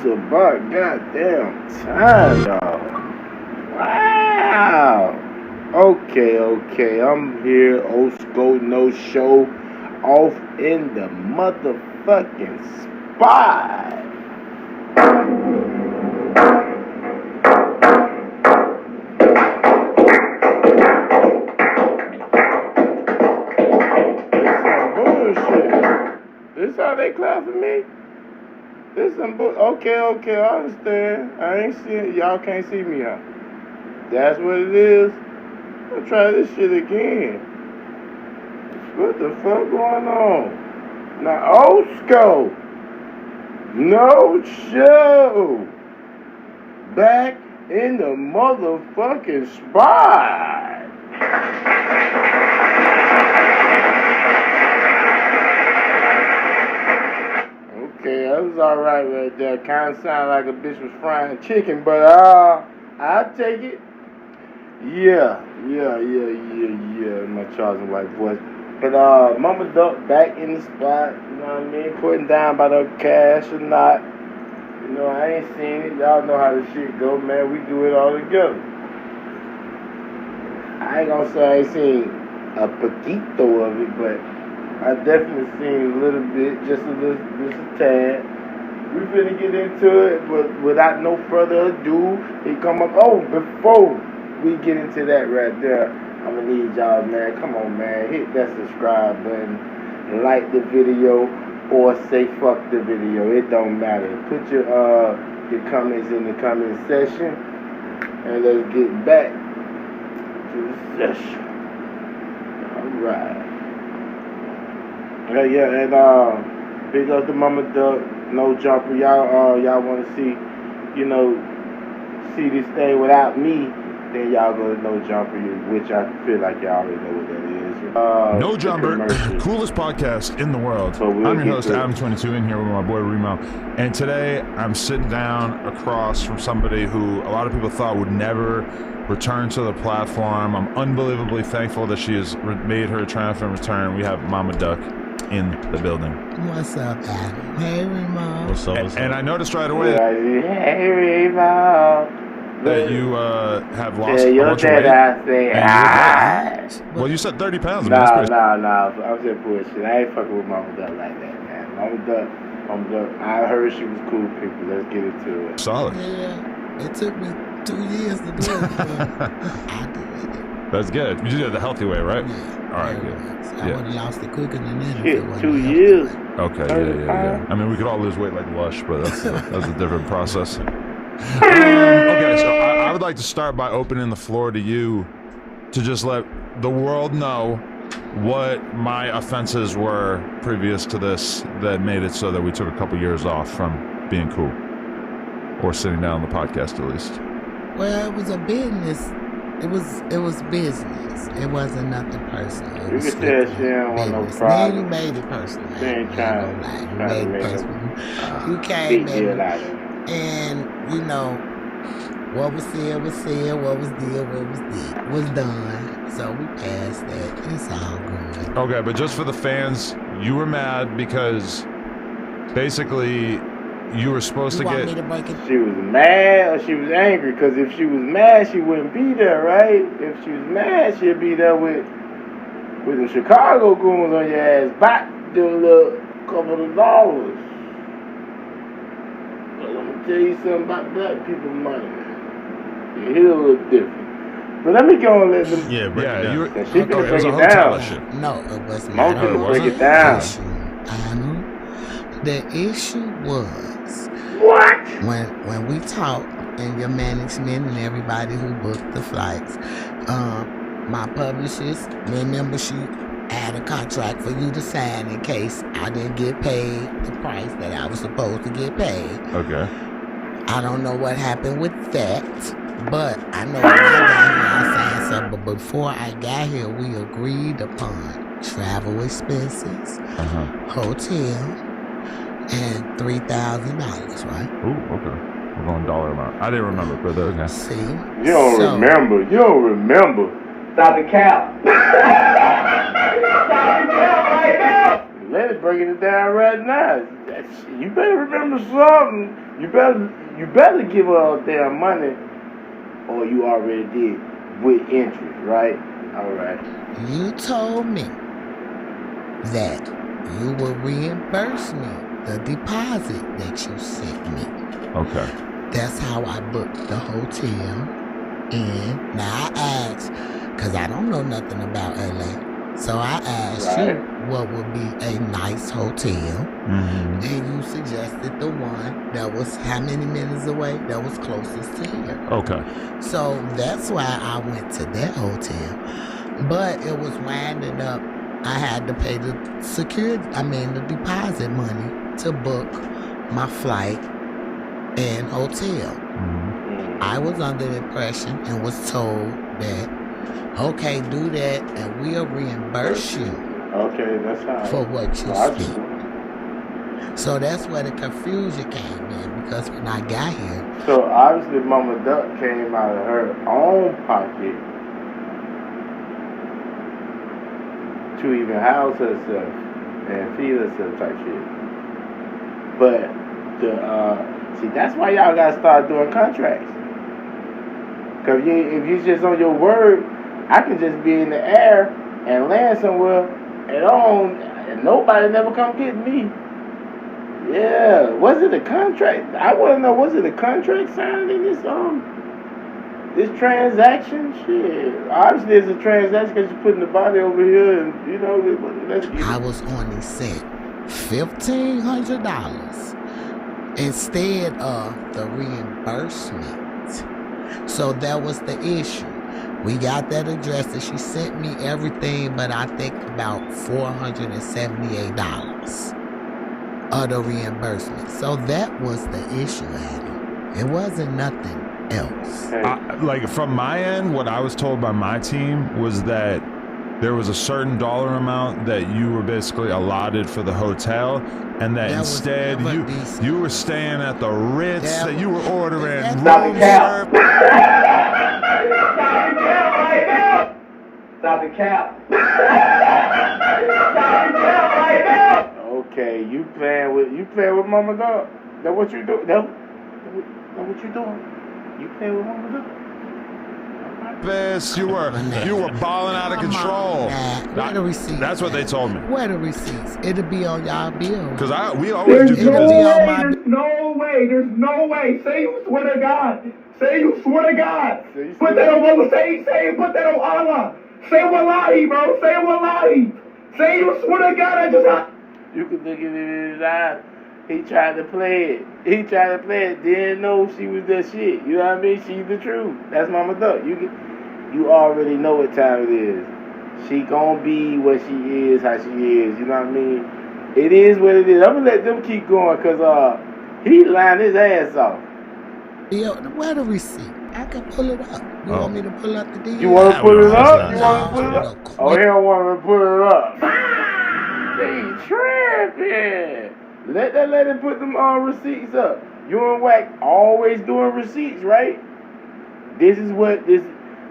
about goddamn time, dog. Wow. Okay. I'm here, Osco No Show, off in the motherfucking spot. This how they clap for me? This some okay, I understand. I ain't seeing, y'all can't see me, huh? That's what it is. I'll try this shit again. What the fuck going on? Now, Osco, No Show, back in the motherfucking spot. Okay, that was alright right there. Kind of sounded like a bitch was frying chicken, but I'll take it. Yeah. My Charles White voice. But Mama Duck back in the spot, you know what I mean? Putting down by the cash or not. You know, I ain't seen it. Y'all know how this shit go, man. We do it all together. I ain't gonna say I ain't seen a poquito of it, but I definitely seen a little bit, just a tad. We finna get into it, but without no further ado, it come up. Oh, before we get into that right there, I'm gonna need y'all, man. Come on, man. Hit that subscribe button, like the video, or say fuck the video. It don't matter. Put your comments in the comment section, and let's get back to the session. All right. Yeah, and big up to Mama Duck, No Jumper. Y'all want to see, see this thing without me, then y'all go to No Jumper, which I feel like y'all already know what that is. No Jumper, coolest podcast in the world. So I'm your host, Adam22, in here with my boy Remo. And today I'm sitting down across from somebody who a lot of people thought would never return to the platform. I'm unbelievably thankful that she has made her triumphant return. We have Mama Duck in the building. What's up, Adam? Hey, Remo. What's up? And I noticed right away hey, Remo, that you have lost a bunch of weight. I say hi. Well, you said 30 pounds. Nah. I'm just bullshit. I ain't fucking with Mama Duck like that, man. Mama Duck. I heard she was cool people. Let's get into it. Solid. Yeah, it took me 2 years to do it. I did it. That's good. You did it the healthy way, right? Yeah. All right, good. I would have lost it quicker than that. Shit, 2 years. Okay, yeah. I mean, we could all lose weight like Lush, but that's a different process. Okay, so I would like to start by opening the floor to you to just let the world know what my offenses were previous to this that made it so that we took a couple years off from being cool or sitting down on the podcast at least. Well, it was a business. It was business. It wasn't nothing personal. You can tell she don't want no problem. You made it personal. She ain't trying to made it personal. You came in, and what was said was said. What was did was done. So we passed that. It's all good. Okay, but just for the fans, you were mad because basically you were supposed to get. She was mad or she was angry? Because if she was mad, she wouldn't be there, right? If she was mad, she'd be there with the Chicago goons on your ass, back doing a little couple of dollars. But let me tell you something about black people money. It's a little different. But let me go and let them. Yeah. You were, she could break it down. No, it was not. Most people break it down. The issue was what? When we talked and your management and everybody who booked the flights, my publicist, remember she had a contract for you to sign in case I didn't get paid the price that I was supposed to get paid. Okay. I don't know what happened with that, but I know when I got here I signed something. But before I got here, we agreed upon travel expenses, hotel, and $3,000, right? Ooh, okay. We're going dollar amount. I didn't remember, but okay. See? You don't remember. Stop the cap. Stop the cap right now. Let it breaking it down right now. You better remember something. You better give her all damn money, or you already did with interest, right? All right. You told me that you will reimburse me the deposit that you sent me. Okay. That's how I booked the hotel. And now I asked, because I don't know nothing about LA. So I asked you what would be a nice hotel. And you suggested the one that was how many minutes away that was closest to here. Okay. So that's why I went to that hotel. But it was winding up. I had to pay the deposit money to book my flight and hotel. I was under the impression and was told that, okay, do that and we'll reimburse you. Okay, that's how. For what you spent. So that's where the confusion came in, because when I got here. So obviously Mama Duck came out of her own pocket to even house herself and feed herself type shit. But see, that's why y'all gotta start doing contracts. Cause if you just on your word, I can just be in the air and land somewhere and nobody never come get me. Yeah, was it a contract? I want to know, was it a contract signed in this transaction? Shit, obviously it's a transaction because you're putting the body over here, and I was only sent $1,500 instead of the reimbursement. So that was the issue. We got that address and she sent me everything, but I think about $478 of the reimbursement. So that was the issue, Adam. It wasn't nothing else. Like from my end, what I was told by my team was that there was a certain dollar amount that you were basically allotted for the hotel, and that instead you were staying at the Ritz, that you were ordering room service. Stop the cap. Okay, you playing with Mama Dog. That what you do? That what you doing? You playing with Mama Dog? You were balling out of control. Where the receipts? That's what they told me. Where the receipts? It'll be on y'all bill. Because we always do business. There's no way. Say you swear to God. Say you swear to God. Put that on Allah. Say put that on Allah. Say wallahi, bro. Say wallahi. Say you swear to God. You can look at it in his eyes. He tried to play it. Didn't know she was that shit. You know what I mean? She's the truth. That's Mama Duck. You already know what time it is. She gonna be what she is, how she is. You know what I mean? It is what it is. I'm gonna let them keep going, cause he lined his ass off. Yo, where the receipt? I can pull it up. You want me to pull up the deal? You want to pull it up? Oh, he don't want me to pull it up. They tripping. Let that lady put them receipts up. You and Wack always doing receipts, right? This is what this.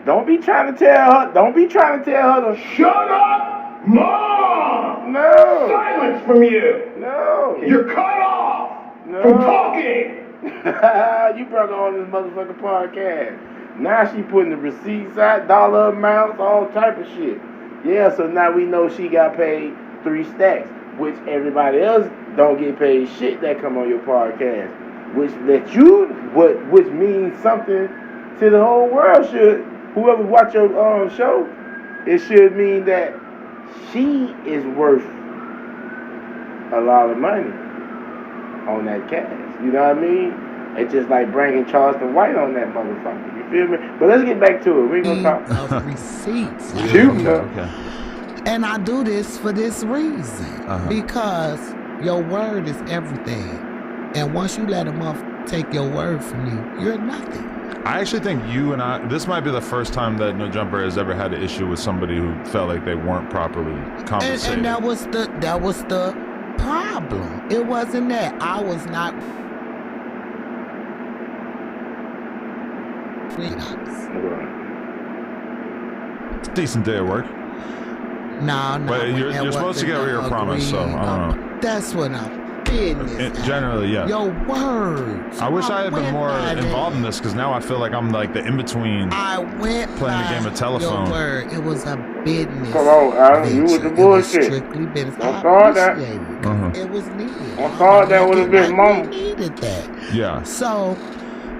Don't be trying to tell her to shut up, Mom. No. Silence from you. No. You're cut off from talking. You brought her on this motherfucking podcast. Now she putting the receipts out, dollar amounts, all type of shit. Yeah, so now we know she got paid 3 stacks, which everybody else don't get paid shit that come on your podcast. Which means something to the whole world. Should whoever watch your show, it should mean that she is worth a lot of money on that cash. You know what I mean? It's just like bringing Charleston White on that motherfucker. You feel me? But let's get back to it. We ain't gonna talk receipts. Okay. And I do this for this reason. Because your word is everything. And once you let a motherfucker take your word from you, you're nothing. I actually think you and this might be the first time that No Jumper has ever had an issue with somebody who felt like they weren't properly compensated. And that was the problem. It wasn't that. I was not. Decent day at work. No, But you're supposed to get rid of your promise, so I don't know. That's what I'm business. Generally, yeah. Your words. I wish I had been more involved in this because now I feel like I'm like the in-between playing a game of telephone. Your word. It was a business. Come on, Adam, you with the bullshit. It was strictly business. Don't start that. It was needed. Don't start that with a big mama. We needed that. Yeah. So,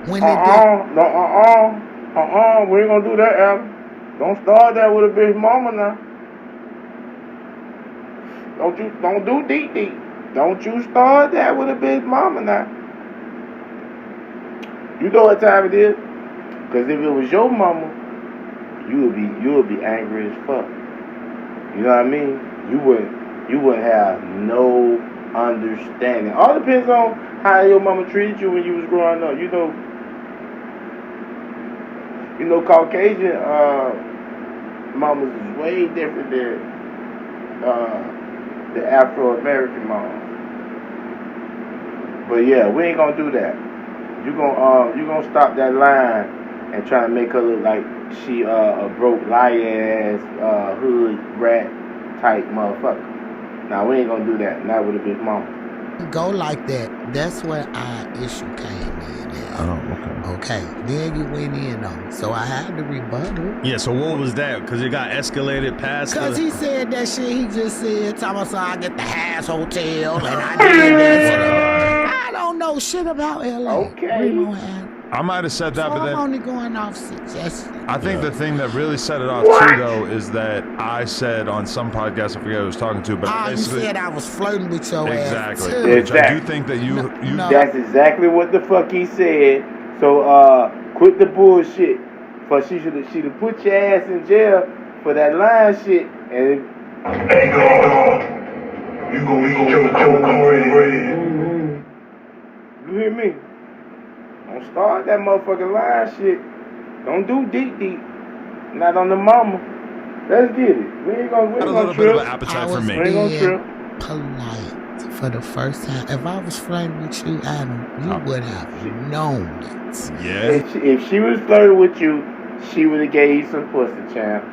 when we ain't gonna do that, Adam. Don't start that with a big mama now. Don't do deep. Don't you start that with a big mama now. You know what time it is? Because if it was your mama, you would be angry as fuck. You know what I mean? You wouldn't have no understanding. All depends on how your mama treated you when you was growing up. You know, Caucasian mamas is way different than the Afro-American mamas. But yeah, we ain't gonna do that. You gonna stop that line and try to make her look like she a broke liar ass hood rat type motherfucker. Now we ain't gonna do that. Not with a big mama. Go like that. That's where our issue came in. Oh, okay. Then you went in on. So I had to rebuttal. Yeah. So what was that? Because it got escalated past. Because he said that shit. He just said, "Thomas, I get the Haas Hotel, and I did that." I don't know shit about LA. Okay. I might have said that, so but then I'm only going off suggestions. I think the thing that really set it off too, though, is that I said on some podcast, I forget who I was talking to, but basically, you said I was flirting with your ass too. Exactly. I do think that you. No. That's exactly what the fuck he said. So quit the bullshit. For she'd have put your ass in jail for that lying shit. And hey, go. You gonna you hear me? Don't start that motherfucking lying shit. Don't do deep. Not on the mama. Let's get it. We ain't gonna trip. A little bit of an appetite for me. We ain't gonna trip. Polite for the first time. If I was flirting with you, Adam, you would have known it. Yeah. If she was flirting with you, she would have gave you some pussy, champ.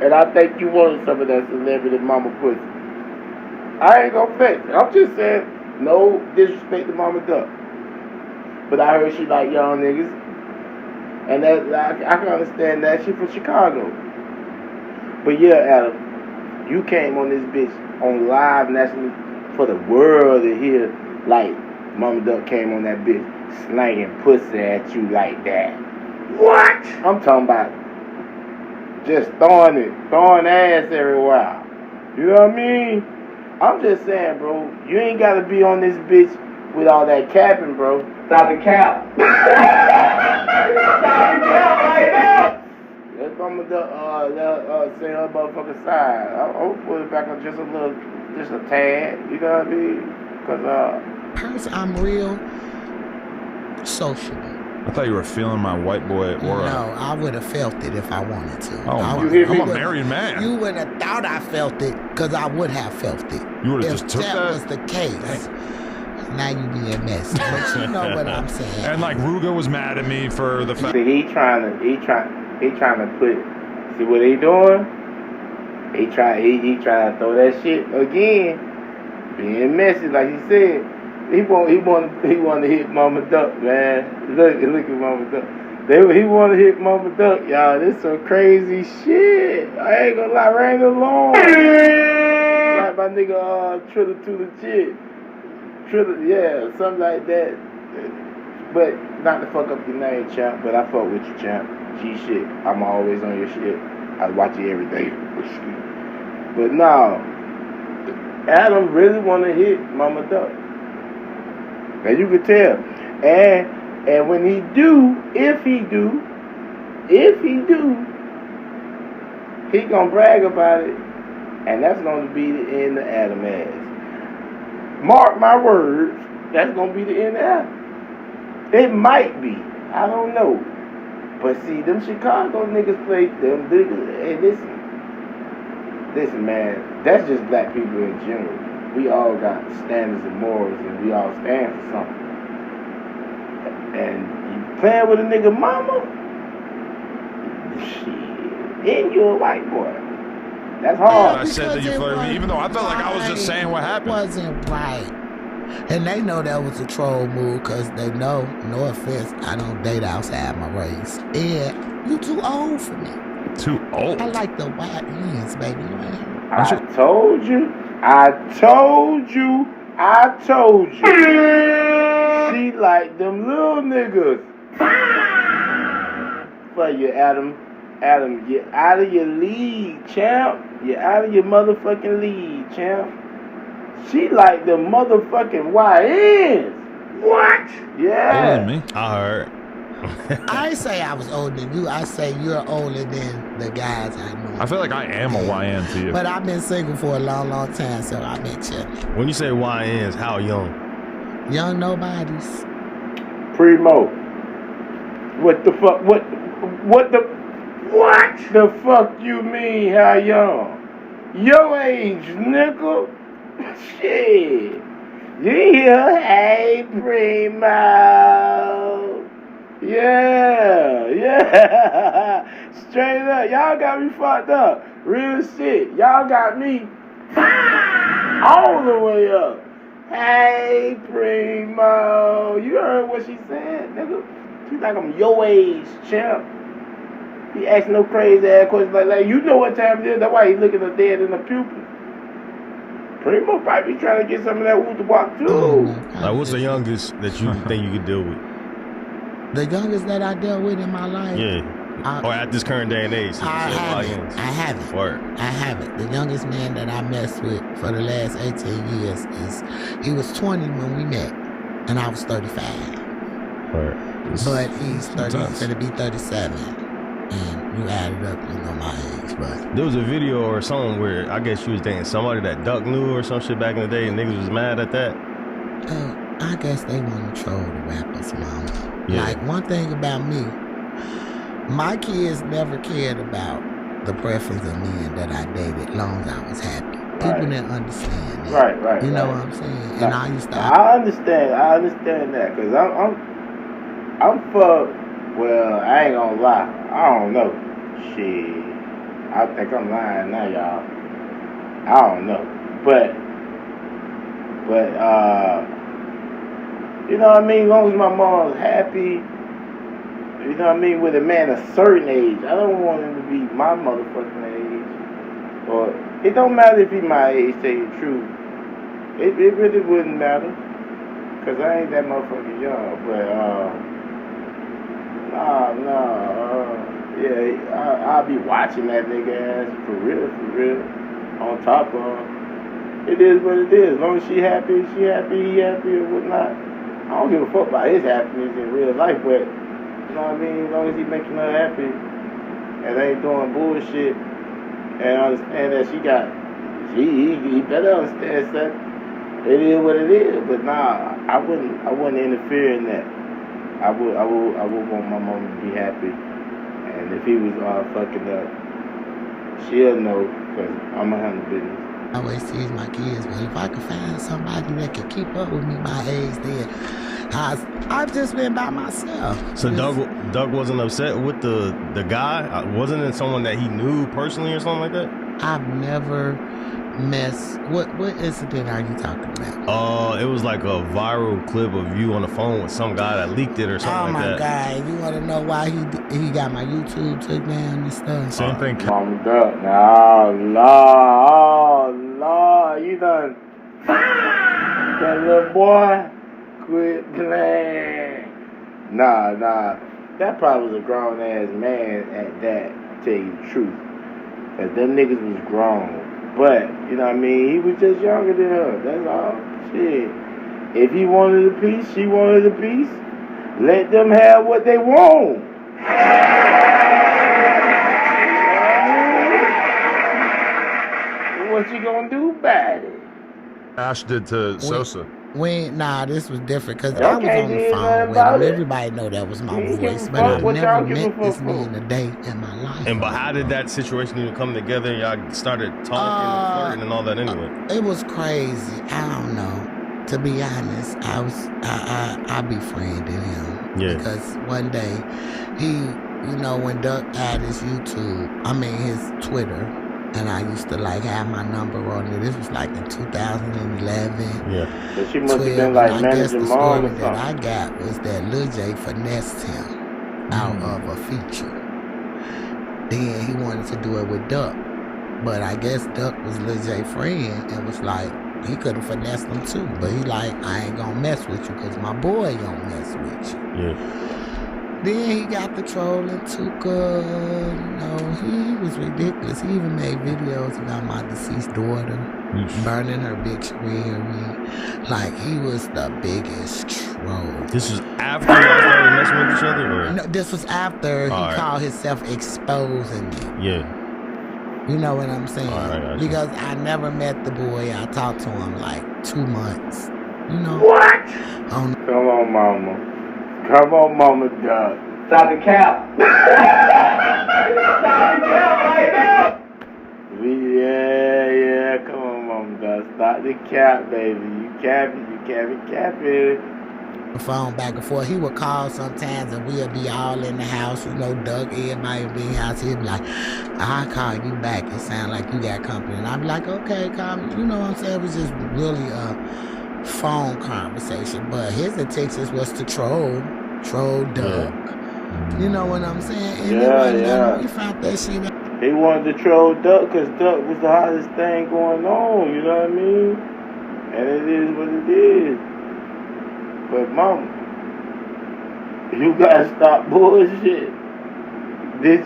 And I think you wanted some of that celebrity mama pussy. I ain't gonna fake it. I'm just saying, no disrespect to Mama Duck. But I heard she like young niggas. And that I can understand that. She from Chicago. But yeah, Adam, you came on this bitch on live nationally for the world to hear, like Mama Duck came on that bitch slanging pussy at you like that. What? I'm talking about just throwing ass everywhere. You know what I mean? I'm just saying, bro, you ain't gotta be on this bitch with all that capping, bro. Stop the cap. Stop the cap right now. Let's Mama Duck say her motherfucking side. I'll put it back on just a tad. You know what I mean? Cause I'm real sociable. I thought you were feeling my white boy aura. No, I would have felt it if I wanted to. Oh, I'm a married man. You would have thought I felt it, because I would have felt it. You would have just took that? If that was the case. Now you being messy, but you know what I'm saying. And like Ruga was mad at me for the fact. He trying to put. See what he doing? He trying to throw that shit again, being messy like he said. He want to hit Mama Duck, man. Look at Mama Duck. He want to hit Mama Duck, y'all. This some crazy shit. I ain't gonna lie, rang along. Like my nigga Triller to the Jit. Triller, yeah, something like that. But not to fuck up your name, champ. But I fuck with you, champ. G shit. I'm always on your shit. I watch you every day. But no, Adam really want to hit Mama Duck. Now you can tell. And when he do, if he do, he gonna brag about it. And that's gonna be the end of Adam ass. Mark my words, that's gonna be the end of Adam. It might be. I don't know. But see, them Chicago niggas play them niggas. Hey, listen, man, that's just black people in general. We all got standards and morals, and we all stand for something. And you playing with a nigga mama? Shit. and you're a white boy. That's I hard. said that you flirted with me, even though I felt like I was just saying what happened. It wasn't right. And they know that was a troll move because they know, no offense, I don't date outside my race. And you too old for me. Too old? I like the white ends, baby. I told you. She like them little niggas. For you, Adam. Adam, you're out of your league, champ. You're out of your motherfucking league, champ. She like the motherfucking YNs. What? Yeah. Older than me. I heard. I ain't say I was older than you. I say you're older than the guys I know. I feel like I am a YN to you. But I've been single for a long, long time, so I've been chilling. When you say YNs, how young? Young nobodies. Primo. What the fuck? What the fuck you mean, how young? Your age, nigga. Shit. You hear? Hey, Primo. Yeah. Straight up. Y'all got me fucked up. Real shit. Y'all got me all the way up. Hey, Primo. You heard what she said, nigga? She's like, I'm your age, champ. He asking no crazy ass questions like, you know what time it is. That's why he looking at dead in the pupil. Primo probably trying to get some of that wood to walk too. Like, what's the youngest that you think you could deal with? The youngest that I dealt with in my life? Yeah. Or at this current day and age. I haven't. The youngest man that I messed with for the last 18 years he was 20 when we met, and I was 35. Right. But he's going to be 37. And you add it up, you know my age, but there was a video or something where I guess she was dating somebody that Duck knew or some shit back in the day, and niggas was mad at that. I guess they want to troll the rappers, mama. Yeah. Like, one thing about me, my kids never cared about the preference of men that I dated, long as I was happy. People didn't understand that. Right. You know what I'm saying? And I used to. I understand that, cause I'm for. Well, I ain't gonna lie. I don't know. Shit. I think I'm lying now, y'all. I don't know. But, you know what I mean? As long as my mom's happy, you know what I mean, with a man a certain age. I don't want him to be my motherfucking age. Or, it don't matter if he my age, tell you the truth. It really wouldn't matter. Cause I ain't that motherfucking young. But, I'll be watching that nigga ass for real. On top of it is what it is. As long as he happy, he happy or whatnot. I don't give a fuck about his happiness in real life, but you know what I mean. As long as he making her happy and ain't doing bullshit, and understand that he better understand that it is what it is. But nah, I wouldn't interfere in that. I would want my mom to be happy, and if he was fucking up, she'll know, cause I'm a handle business. I always tease my kids, but if I could find somebody that could keep up with me my age, then I've just been by myself. So Doug wasn't upset with the guy? Wasn't it someone that he knew personally or something like that? I've never messed. What incident are you talking about? It was like a viral clip of you on the phone with some guy that leaked it or something like that. Oh my God! You want to know why he got my YouTube took down and stuff? Same thing. Mom, Doug. Lord, you done. That little boy, quit playing. Nah. That probably was a grown ass man at that. Tell you the truth, cause them niggas was grown. But, you know what I mean, he was just younger than her. That's all. Shit. If he wanted a piece, she wanted a piece. Let them have what they want. What you gonna do about it? Ash did to Sosa. This was different because I was on the phone with him. Everybody know that was my voice, but I never met this man a day in my life. But how did that situation even come together? Y'all started talking and flirting and all that anyway. It was crazy. I don't know. To be honest, I befriended him. Yeah. Because one day he when Duck had his his Twitter, and I used to like have my number on it. This was like in 2011. Yeah. So she must have been like managing the mom story or that something. I got was that Lil J finessed him out of a feature. Then he wanted to do it with Duck. But I guess Duck was Lil J's friend and was like, he could have finessed him too. But he like, I ain't gonna mess with you because my boy gonna mess with you. Yeah. Then he got the troll and Tuka. He was ridiculous. He even made videos about my deceased daughter, burning her obituary. Like, he was the biggest troll. This is after y'all started messing with each other? Or? No, this was after he called himself exposing me. Yeah. You know what I'm saying? Right, because I never met the boy. I talked to him like 2 months. What? Come on, mama. Come on, Mama Duck. Stop the cap. Stop the cap right now. Yeah. Come on, Mama Duck. Stop the cap, baby. You capping. The phone back and forth. He would call sometimes and we'll be all in the house. Doug, everybody would be in the house. He'd be like, I'll call you back. It sounds like you got company. And I'd be like, okay, call me. You know what I'm saying? It was just really a phone conversation. But his intentions was to troll Doug. You know what I'm saying? And we found that shit out. He wanted to troll Duck because Duck was the hottest thing going on. You know what I mean? And it is what it is. But mama, you gotta stop bullshit. Did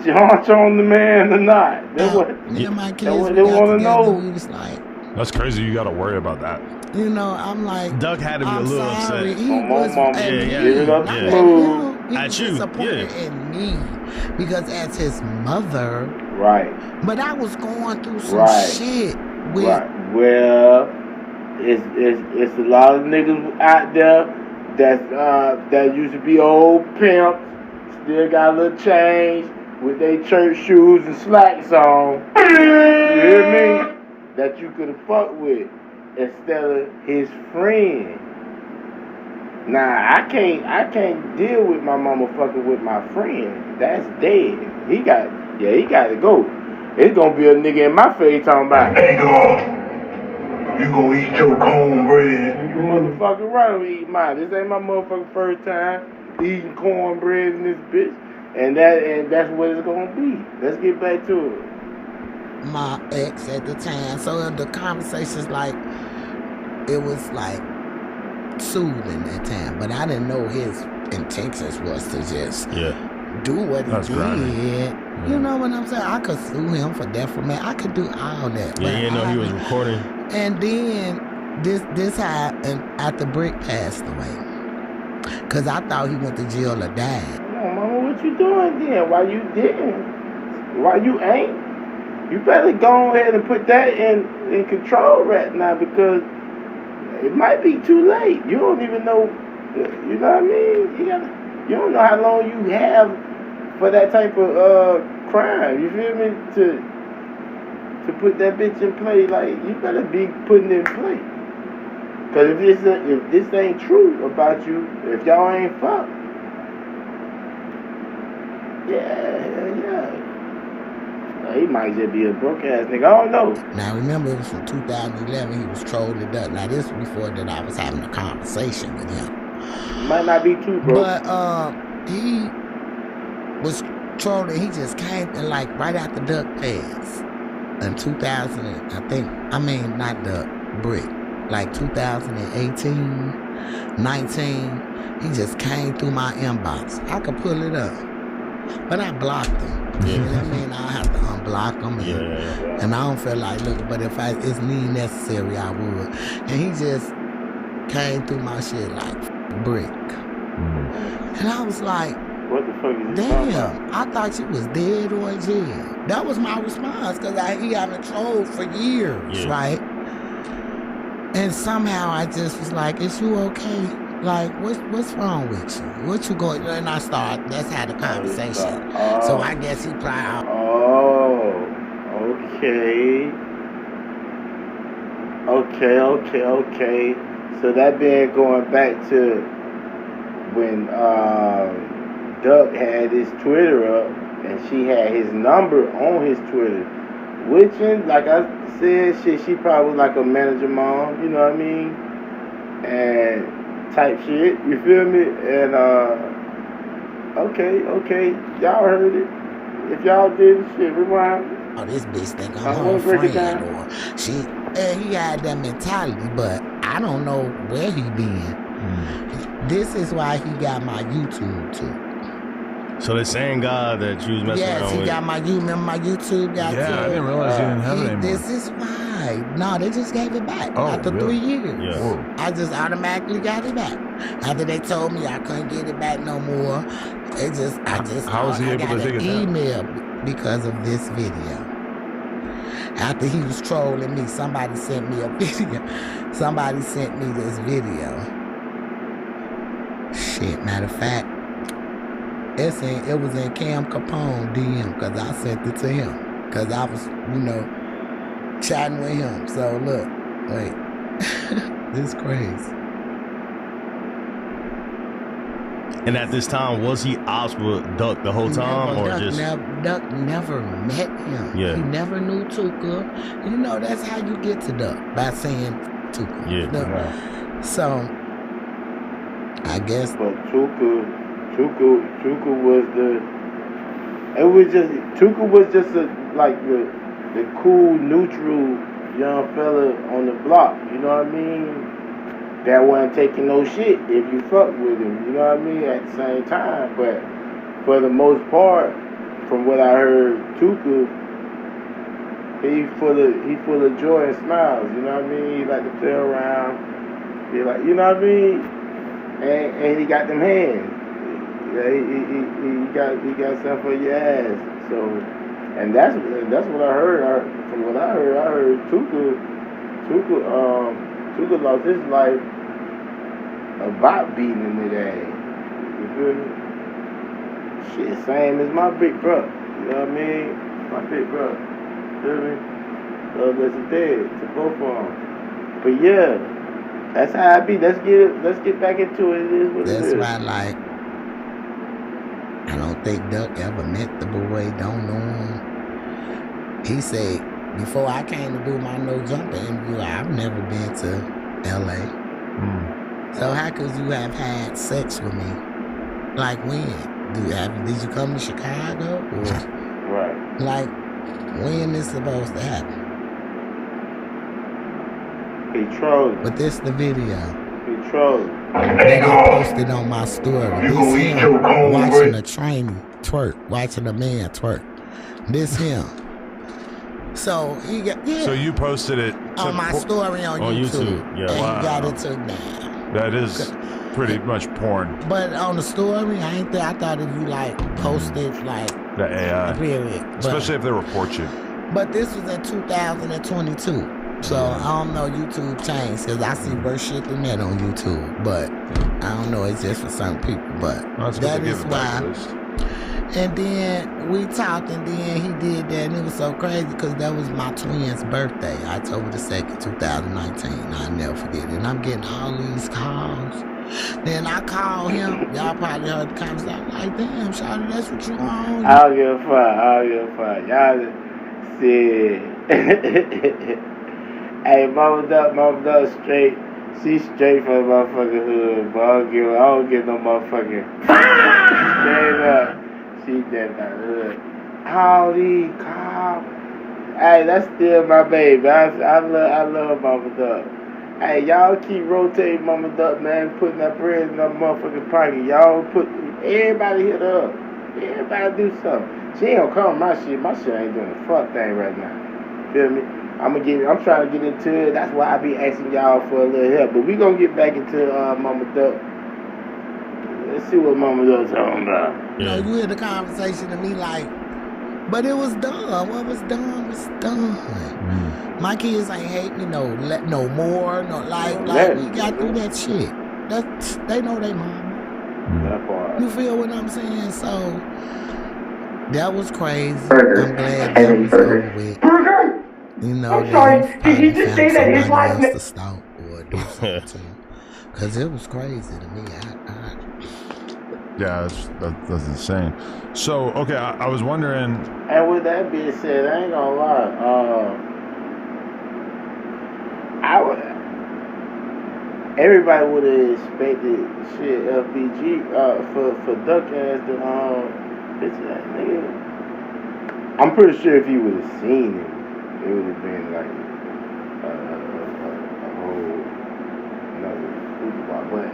you hunch on the man or not? That's what my kids, that's what they want to know. We was like, that's crazy. You gotta worry about that. I'm like, Duck had to be a little upset. Come on, mama, give it up He was disappointed in me because as his mother, right? But I was going through some shit with. Right. Well, it's a lot of niggas out there that used to be old pimps, still got a little change with their church shoes and slacks on. You hear me? That you could have fucked with instead of his friend. Nah, I can't deal with my mama fucking with my friend. That's dead. He got to go. It's gonna be a nigga in my face talking about, Hey, God, you gonna eat your cornbread? you motherfucking right, I'm eating mine. This ain't my motherfucking first time eating cornbread in this bitch. And that's what it's gonna be. Let's get back to it. My ex at the time. So the conversations it was like soothing at time, but I didn't know his intentions was to just do what he did. Grinding. You know what I'm saying? I could sue him for defamation. I could do all that. Yeah, you didn't know he was recording. And then this happened after Brick passed away. Cause I thought he went to jail or died. Come on, mama, what you doing then? Why you didn't? Why you ain't? You better go ahead and put that in control right now because it might be too late. You don't even know. You know what I mean? You don't know how long you have for that type of crime. You feel me? To put that bitch in play, like you better be putting it in play. Cause if this ain't true about you, if y'all ain't fucked, yeah. He might just be a broke ass nigga. I don't know. Now remember, it was from 2011. He was trolling up. Now this was before that I was having a conversation with him. Might not be too broke. But he was trolling. He just came and right after Duck passed in 2000. Not Duck, Brick. 2018, 19. He just came through my inbox. I could pull it up, but I blocked him. You know what I mean? I have to unblock him. And I don't feel like looking, but if it's need necessary, I would. And he just came through my shit like Brick. And I was like, what the fuck is this? Damn, I thought you was dead or in jail. That was my response, because he haven't trolled for years, right? And somehow I just was like, is you okay? What's wrong with you? What you going? And I started, that's how the conversation. So I guess he probably. Oh, okay. So that been going back to when Duck had his Twitter up, and she had his number on his Twitter. Which, like I said, she probably was like a manager mom, you know what I mean? And type shit, you feel me? And, okay, y'all heard it. If y'all did shit, rewind. Oh, this bitch think I'm her friend, or he had that mentality, but I don't know where he been. This is why he got my YouTube too. So the same guy that you was messing around with? Yes, he got remember my YouTube guy too? Yeah, I didn't realize he didn't have it anymore. This is why. No, they just gave it back after 3 years. Yeah. I just automatically got it back. After they told me I couldn't get it back no more, I was he able to take it down? Email because of this video. After he was trolling me, somebody sent me a video. Somebody sent me this video. Shit, matter of fact, it was in Cam Capone DM because I sent it to him because I was, chatting with him. So look, wait, this is crazy. And at this time, was he ops with Duck the whole time, Duck never met him. Yeah. He never knew Tuka. That's how you get to Duck, by saying Tuka. Yeah. So I guess. But Tuka was Tuka was just the cool, neutral young fella on the block. You know what I mean? That wasn't taking no shit if you fuck with him. You know what I mean? At the same time, but for the most part, from what I heard, Tuka, he full of joy and smiles. You know what I mean? He like to play around. He like, you know what I mean? And he got them hands. Yeah, he got something for your ass. So, and that's what I heard. From what I heard Tuka lost his life about beating him today. You feel me? Shit, same as my big brother. You know what I mean? My big brother. You feel me? That's dead to both of them. But yeah, that's how I be. Let's get back into it. It is what it is. That's why, I don't think Duck ever met the boy, don't know him. He said, before I came to do my No Jumper interview, I've never been to L.A. So how could you have had sex with me? Like when? Did you come to Chicago? Or, right. Like, when is supposed to happen? He trolled. But this the video. He trolled. They posted on my story. This him watching a trainee twerk, watching a man twerk. This him. So he got So you posted it on my story on YouTube. Yeah. And Wow. he got it took down. That is pretty much porn. But on the story, I thought if you posted The AI. period. Especially if they report you. But this was in 2022. So I don't know, YouTube changed because I see worse shit than that on YouTube. But I don't know, it's just for certain people. But that is why. And then we talked, and then he did that, and it was so crazy because that was my twin's birthday, October the 2nd, 2019. I'll never forget it. And I'm getting all these calls. Then I call him. Y'all probably heard the conversation. I'm like, damn, Shawty, that's what you on. I'll give a fuck. Y'all said, hey, Mama Duck straight. She's straight from the motherfucking hood, but I don't give no motherfucking straight up. She dead by the hood. Howdy, cop. Hey, that's still my baby. I love Mama Duck. Hey, y'all keep rotating Mama Duck, man, putting that bread in that motherfucking pocket. Y'all everybody hit her up. Everybody do something. She ain't gonna come my shit. My shit ain't doing a fuck thing right now. Feel me? I'm trying to get into it. That's why I be asking y'all for a little help. But we gonna get back into Mama Duck. Let's see what Mama Duck's talking about. You hear the conversation to me but it was done. What was done was done. My kids ain't hate me no more. We got through that shit. They know they mama. That part. You feel what I'm saying? So that was crazy. I'm glad that was over with. I'm sorry, did he just say that his last name? To stop or do something to him. Cause it was crazy to me. Yeah, that's insane. So, okay, I was wondering. And with that being said, I ain't gonna lie. Everybody would have expected shit Fbg for Duck as the bitch that nigga. I'm pretty sure if he would have seen him, it would have been like a whole another football. But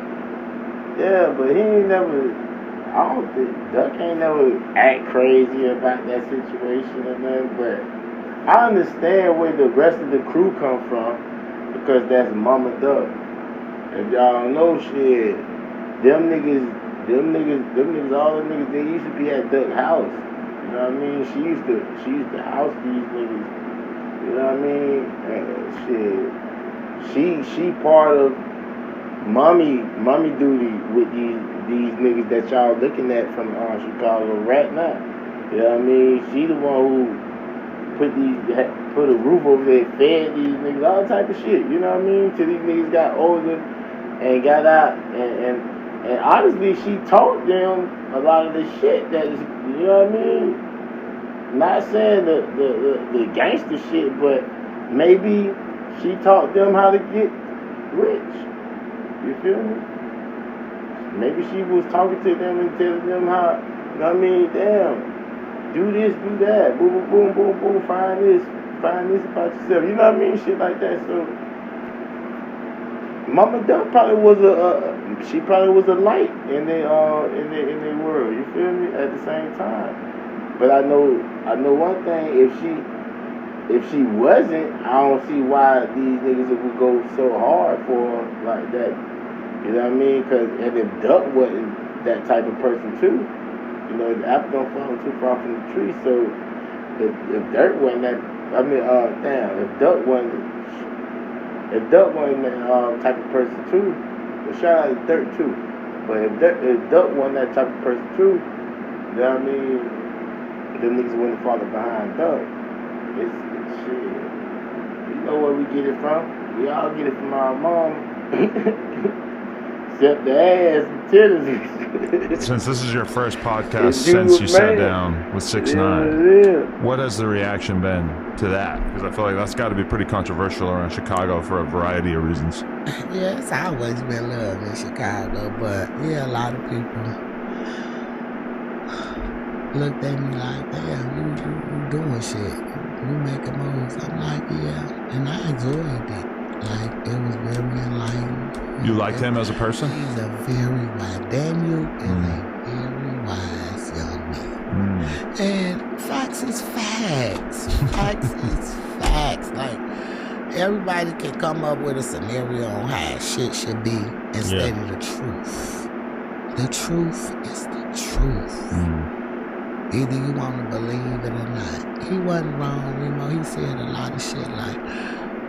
yeah, but he ain't never. I don't think Duck ain't never act crazy about that situation or nothing. But I understand where the rest of the crew come from because that's Mama Duck. If y'all don't know shit, them niggas, all the niggas, they used to be at Duck house. You know what I mean? She used to house these niggas. You know what I mean? She part of mommy duty with these niggas that y'all looking at from Chicago right now. You know what I mean? She the one who put a roof over their fed these niggas, all type of shit. You know what I mean? Till these niggas got older and got out and honestly, she taught them a lot of the shit that is, you know what I mean? Not saying the gangster shit, but maybe she taught them how to get rich. You feel me? Maybe she was talking to them and telling them how, you know what I mean? Damn, do this, do that, boom, boom, boom, boom, boom, find this about yourself. You know what I mean? Shit like that. So Mama Duck probably was a light in their world. You feel me? At the same time, but I know one thing. If she wasn't, I don't see why these niggas would go so hard for her like that. You know what I mean? And if Duck wasn't that type of person too, you know, the apple don't fall too far from the tree. So if Dirt wasn't that, if Duck wasn't that type of person too, well, shout out to Dirt too. But if Duck wasn't that type of person too, you know what I mean? Them niggas wouldn't fall behind Duck. It's shit. You know where we get it from? We all get it from our mom. Except the ass and titties. Since this is your first podcast since you sat down with 6ix9ine, what has the reaction been to that? Because I feel like that's got to be pretty controversial around Chicago for a variety of reasons. Yeah, it's always been love in Chicago, but yeah, a lot of people looked at me like, damn, you doing shit. You making moves. I'm like, yeah, and I enjoyed it. Like, it was very enlightening. You liked him as a person? He's a very wise. Daniel is a very wise young man. And facts is facts. Facts is facts. Like, everybody can come up with a scenario on how shit should be instead of the truth. The truth is the truth. Either you want to believe it or not. He wasn't wrong, you know. He said a lot of shit like,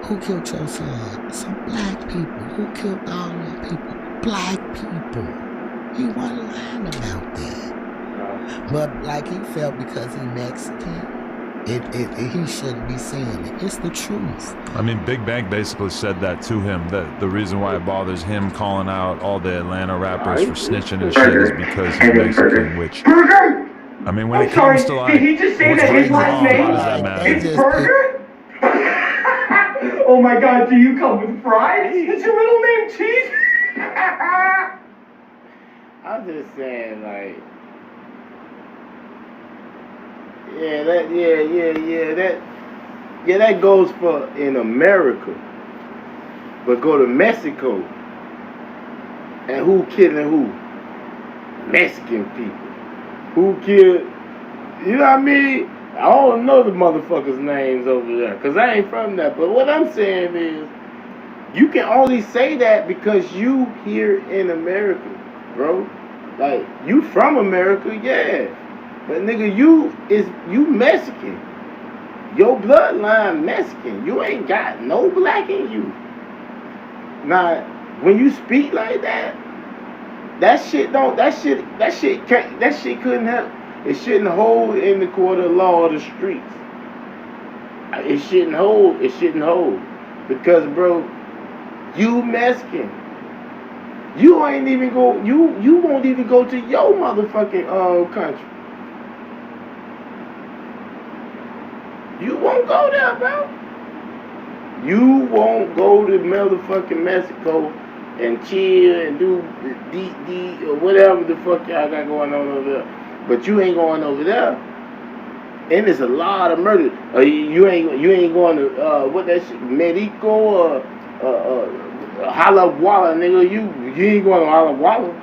who killed your son? Some black people. Who killed all them people? Black people. He wasn't lying about that. But like he felt because he Mexican, he shouldn't be saying it. It's the truth. I mean, Big Bank basically said that to him, that the reason why it bothers him calling out all the Atlanta rappers for snitching and shit is because he's Mexican, which, I mean, when it comes to like, did he just say what's that right his and last wrong, name? how does that matter? It's Burger? Oh my God, do you come with fries? Is your middle name Cheese? I'm just saying, like, that goes for in America, but go to Mexico, and who killing who? Mexican people. Who killed? You know what I mean? I don't know the motherfuckers' names over there, cause I ain't from that. But what I'm saying is, you can only say that because you here in America, bro. Like, you from America, yeah. But nigga, you Mexican. Your bloodline Mexican. You ain't got no black in you. Now, when you speak like that, that shit couldn't help. It shouldn't hold in the court of law of the streets. It shouldn't hold. Because, bro, you Mexican. You ain't even go. You won't even go to your motherfucking country. You won't go there, bro. You won't go to motherfucking Mexico and chill and do D or whatever the fuck y'all got going on over there. But you ain't going over there. And there's a lot of murder. You ain't going to what that shit, Mexico or Halawala, nigga. You ain't going to Halawala.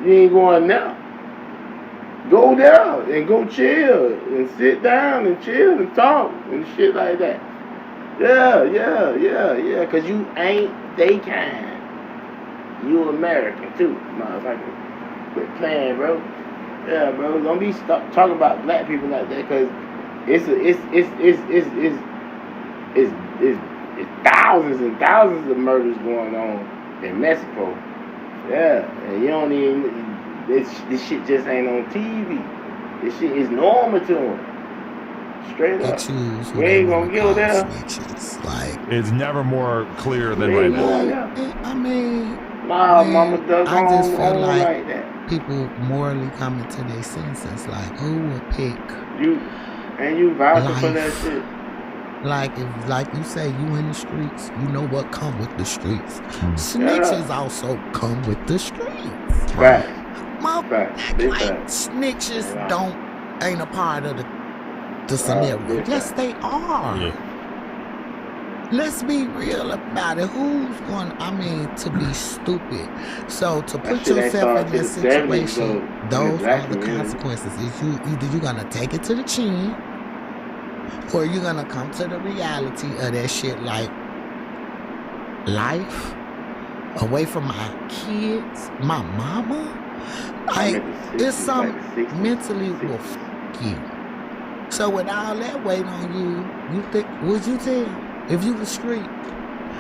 You ain't going there. Go there and go chill and sit down and chill and talk and shit like that. Yeah. Cause you ain't they kind. You American too, motherfucker. Quit playing, bro. Yeah, bro. Don't be talking about black people like that, cause it's thousands and thousands of murders going on in Mexico. Yeah, and you don't even. This shit just ain't on TV. This shit is normal to them. Straight up. We ain't gonna go there. It's never more clear than right now. I mean, Mama does I just feel like that. People morally coming to their senses. Like, who would pick you vouching for that shit? Like you say, you in the streets, you know what come with the streets. Snitches also come with the streets. Right. Snitches ain't a part of the scenario. Yes, they are. Yeah. Let's be real about it. Who's going? To be stupid. So to put yourself in this situation, those are the consequences. Is either you're gonna take it to the chin, or you're gonna come to the reality of that shit. Like life away from my kids, my mama. Like, it's something mentally will f*** you. So with all that weight on you think, would you tell? If you was street?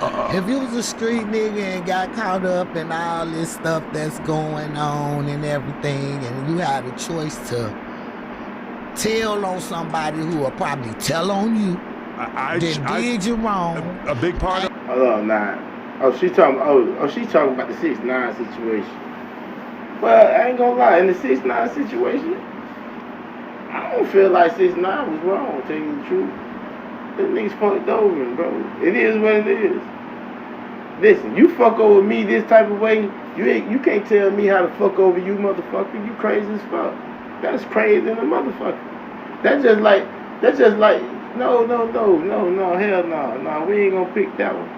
If you was a street nigga and got caught up in all this stuff that's going on and everything, and you had a choice to tell on somebody who will probably tell on you, did you wrong. A big part of... Hold on, nah. She's talking about the 6ix9ine situation. Well, I ain't gonna lie, in the 6ix9ine situation, I don't feel like 6ix9ine was wrong, tell you the truth. That nigga's fucked over, bro. It is what it is. Listen, you fuck over me this type of way, you can't tell me how to fuck over you, motherfucker. You crazy as fuck. That's crazy than a motherfucker. That's just like, no, hell no, we ain't gonna pick that one.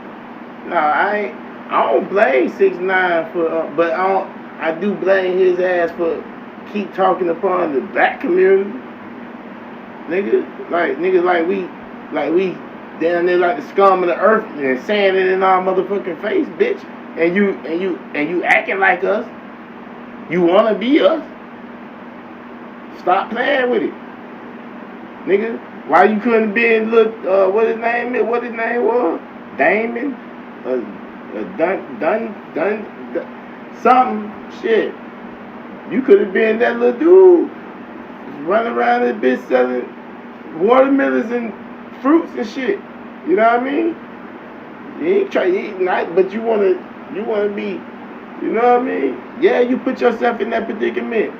No, I don't blame 6ix9ine for, but I do blame his ass for keep talking upon the black community. Niggas like we down there like the scum of the earth and saying it in our motherfucking face, bitch. And you acting like us. You wanna be us. Stop playing with it. Nigga, why you couldn't be in what his name was? Damon? Something. Shit. You could have been that little dude running around this bitch selling watermelons and fruits and shit. You know what I mean? You ain't trying to eat night, but you wanna be, you know what I mean? Yeah, you put yourself in that predicament.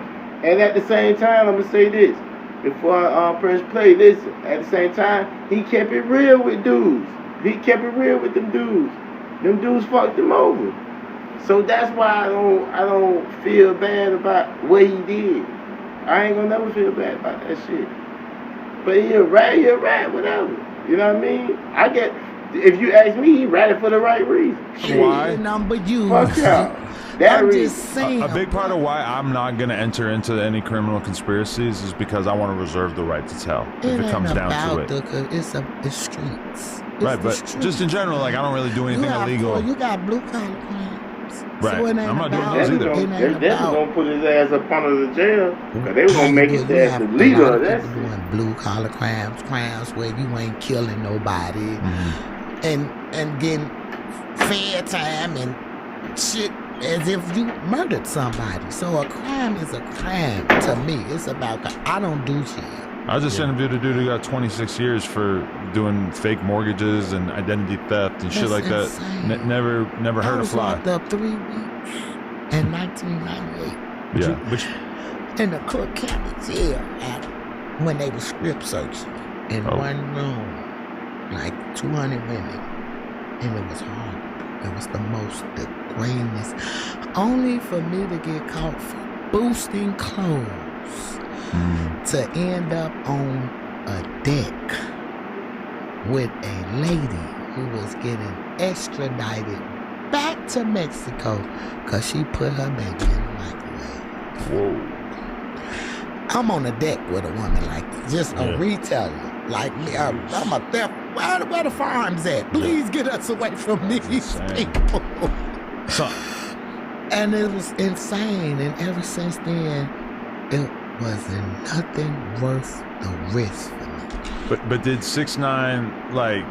And at the same time, I'm gonna say this. Before I press play, listen. At the same time, he kept it real with dudes. He kept it real with them dudes. Them dudes fucked him over. So that's why I don't feel bad about what he did. I ain't gonna never feel bad about that shit. But you're right, whatever. You know what I mean? If you ask me, he ratted for the right reason. Why? Number you. Fuck y'all. I'm just saying. A big part of why I'm not gonna enter into any criminal conspiracies is because I want to reserve the right to tell if it comes down to it. It's streets. Right, but just in general, like I don't really do anything illegal. You got blue collar crimes. Right. So I'm not doing those either. They're definitely gonna put his ass up under the jail. Cause they were gonna make his ass the leader of that shit. Doing blue collar crimes where you ain't killing nobody, and getting fair time and shit as if you murdered somebody. So a crime is a crime to me. It's about I don't do jail. I just interviewed a dude who got 26 years for doing fake mortgages and identity theft and shit like insane. that. Never heard a fly. I was locked up 3 weeks in 1998. Yeah. In the Cook County jail when they were strip searching in one room, like 200 women. And it was horrible. It was the greatest. Only for me to get caught for boosting clothes to end up on a deck with a lady who was getting extradited back to Mexico because she put her baby in the microwave. Whoa. I'm on a deck with a woman like that, just a retailer like me. I'm a theft. Where the farms at? Please get us away from these people. And it was insane. And ever since then, it wasn't nothing worth the risk for me. But did 6ix9ine like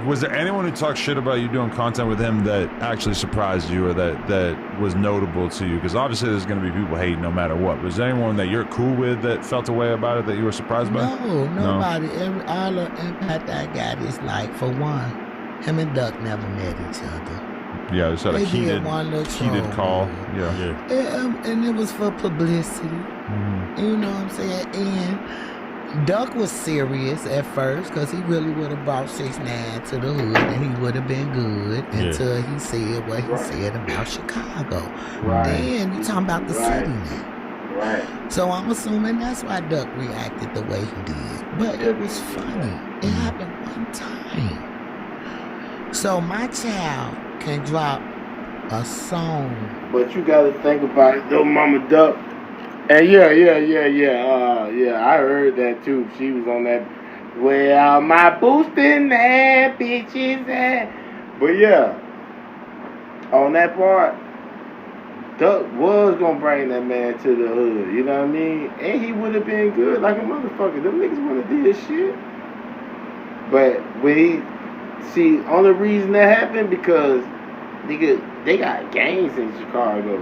was there anyone who talked shit about you doing content with him that actually surprised you or that was notable to you? Because obviously there's going to be people hating no matter what. Was there anyone that you're cool with that felt a way about it that you were surprised by? No, nobody. All the impact I got is like, for one, him and Duck never met each other. Yeah, just had a heated call. Yeah. And it was for publicity. You know what I'm saying? And Duck was serious at first because he really would have brought 6ix9ine to the hood and he would have been good until he said what he said about Chicago. Then you talking about the city now. So I'm assuming that's why Duck reacted the way he did. But it was funny. It happened one time. So my child can drop a song. But you gotta think about it though, Mama Duck. And yeah, I heard that too. She was on that. Well, my boosting that bitches at. But yeah, on that part, Duck was gonna bring that man to the hood. You know what I mean? And he would have been good like a motherfucker. Them niggas would have did shit. But when only reason that happened because they got gangs in Chicago.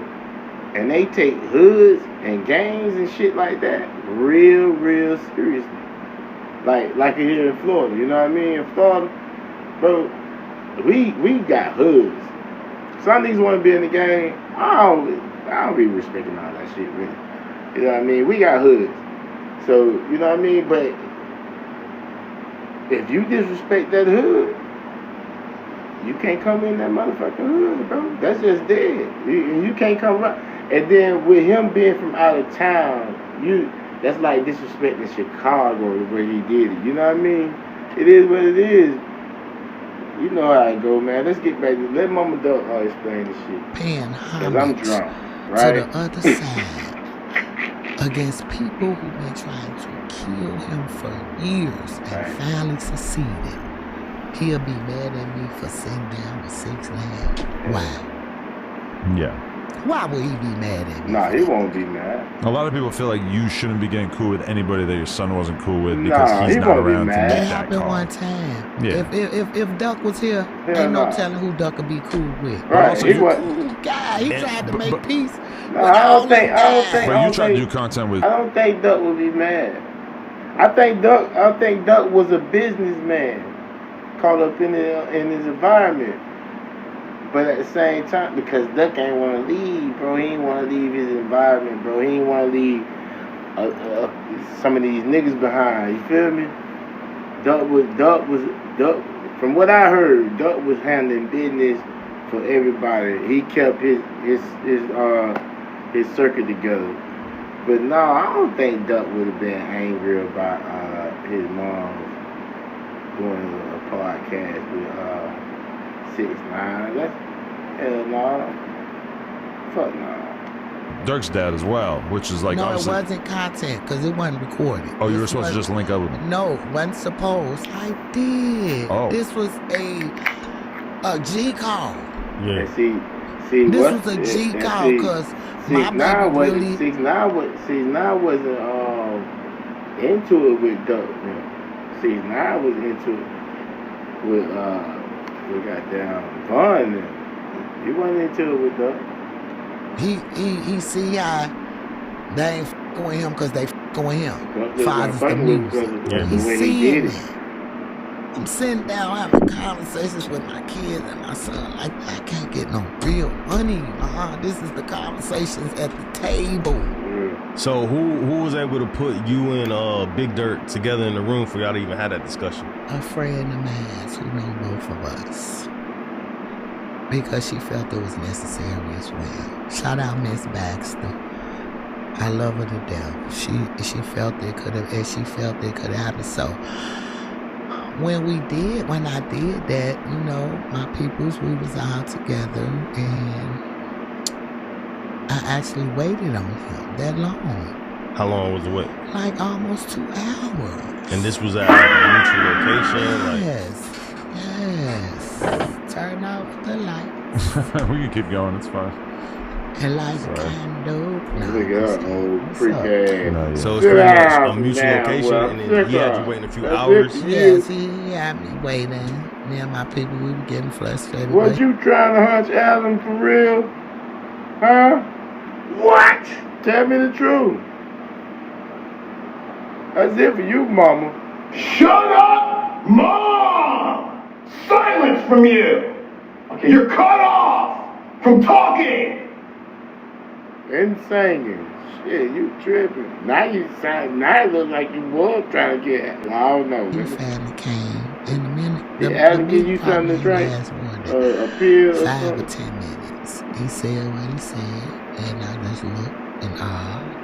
And they take hoods and gangs and shit like that real seriously. Like here in Florida, you know what I mean? In Florida, bro, we got hoods. Some niggas want to be in the game. I don't be respecting all that shit, really. You know what I mean? We got hoods. So, you know what I mean? But if you disrespect that hood, you can't come in that motherfucking hood, bro. That's just dead. You can't come around. And then with him being from out of town, that's like disrespecting Chicago the way he did it. You know what I mean? It is what it is. You know how it go, man. Let's get back to let Mama Duck explain this shit. Paying homage I'm drunk, right? to the other side against people who've been trying to kill him for years and finally succeeded. He'll be mad at me for sitting down with 6ix9ine. Why? Yeah. Why would he be mad at me? Nah, he won't be mad. A lot of people feel like you shouldn't be getting cool with anybody that your son wasn't cool with because he's not around to make that that happened call. one time. Yeah. If Duck was here, ain't no telling who Duck would be cool with. Right. Also, He was. Cool guy. He tried to make peace. I don't think. But you try to do content with. I don't think Duck would be mad. I think Duck was a businessman caught up in his environment. But at the same time, because Duck ain't want to leave, bro. He ain't want to leave his environment, bro. He ain't want to leave some of these niggas behind. You feel me? Duck. From what I heard, Duck was handling business for everybody. He kept his circuit together. But no, I don't think Duck would have been angry about his mom doing a podcast with 6ix9ine. Hell no. Fuck no. Dirk's dad as well, which is like no, it obviously... wasn't content because it wasn't recorded. Oh, you were supposed to just link up with him? No, wasn't supposed. I did. Oh. This was a G call. Yeah. And see, this was a G call because my baby really... 6ix9ine wasn't into it with Duck. 6ix9ine was into it with goddamn Vaughn. He wasn't into it with Duck. He see how they ain't f***ing with him because they fucking with him. Just Father's the fucking with music. brother, He's the way he seeing did it. it. I'm sitting down having conversations with my kids and my son. Like, I can't get no real money. This is the conversations at the table. So who was able to put you and Big Dirt together in the room for y'all to even have that discussion? A friend of mine who know both of us. Because she felt it was necessary as well. Shout out Miss Baxter. I love her to death. She felt it could have, and she felt it could have happened. So when I did that, you know, my peoples, we was all together, and I actually waited on him that long. How long was the wait? Like almost 2 hours. And this was at like a neutral location? Yes. Turn off the lights. We can keep going. It's fine. And like a candle. Pre-K. So it's pretty much a mutual location, and then he had you waiting a few hours? Yes, he had me waiting. Me and my people, we were getting frustrated. Was you trying to hunch Adam for real? Huh? What? Tell me the truth. That's it for you, mama. Shut up, Mom! Silence from you! Okay. You're cut off from talking! And singing. Shit, you tripping. Now it looks like you was trying to get, I don't know. Your family came in a minute. Did Adam give you something to drink? A pill or 5 or something? 10 minutes. He said what he said, and I just looked and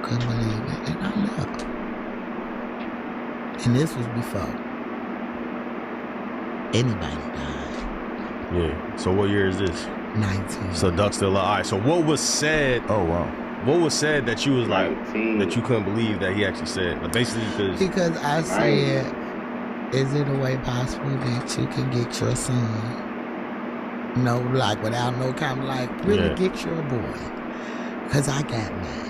couldn't believe it, and I left. And this was before anybody died. Yeah. So what year is this? 19. So Duck's still alive. All right. So what was said? Oh, wow. What was said that you was like 19. that you couldn't believe that he actually said? Like basically Because I said, is it a way possible that you can get your son? No, like without no kind of like, really get your boy. Because I got mine.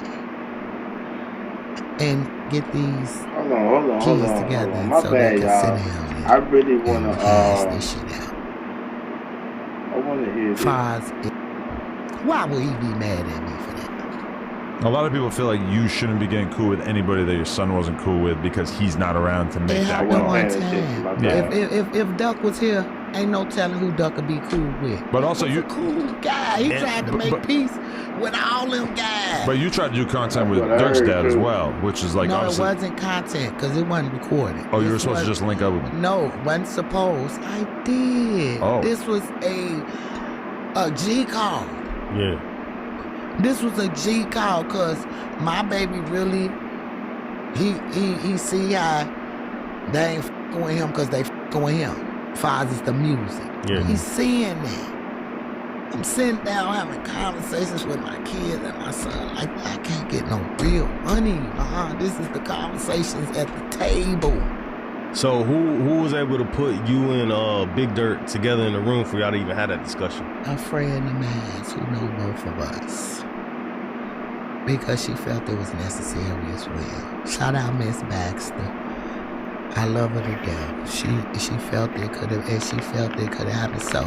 And get these Hold on. together My so bad, they can y'all. sit down and I really want to, hash this shit out. I want to hear this. Why would he be mad at me for that? A lot of people feel like you shouldn't be getting cool with anybody that your son wasn't cool with because he's not around to make It that happened call. one time. Yeah. If Duck was here, ain't no telling who Duck would be cool with. But also he was a cool guy. He tried to make peace with all them guys. But you tried to do content with Dirk's dad as well, which is like no, obviously. it wasn't content because it wasn't recorded. Oh, you were supposed to just link up with him? No, wasn't supposed. I did. Oh. This was a G call. Yeah. This was a G call because my baby really, he see how they ain't f***ing with him because they f***ing with him. Father's the music. Yeah. He's seeing that. I'm sitting down having conversations with my kids and my son. Like, I can't get no real money. This is the conversations at the table. So who was able to put you and Big Dirt together in the room for y'all to even have that discussion? A friend of mine who know both of us. Because she felt it was necessary as well. Shout out Miss Baxter. I love her to death. She felt it could have, and she felt it could have happened. So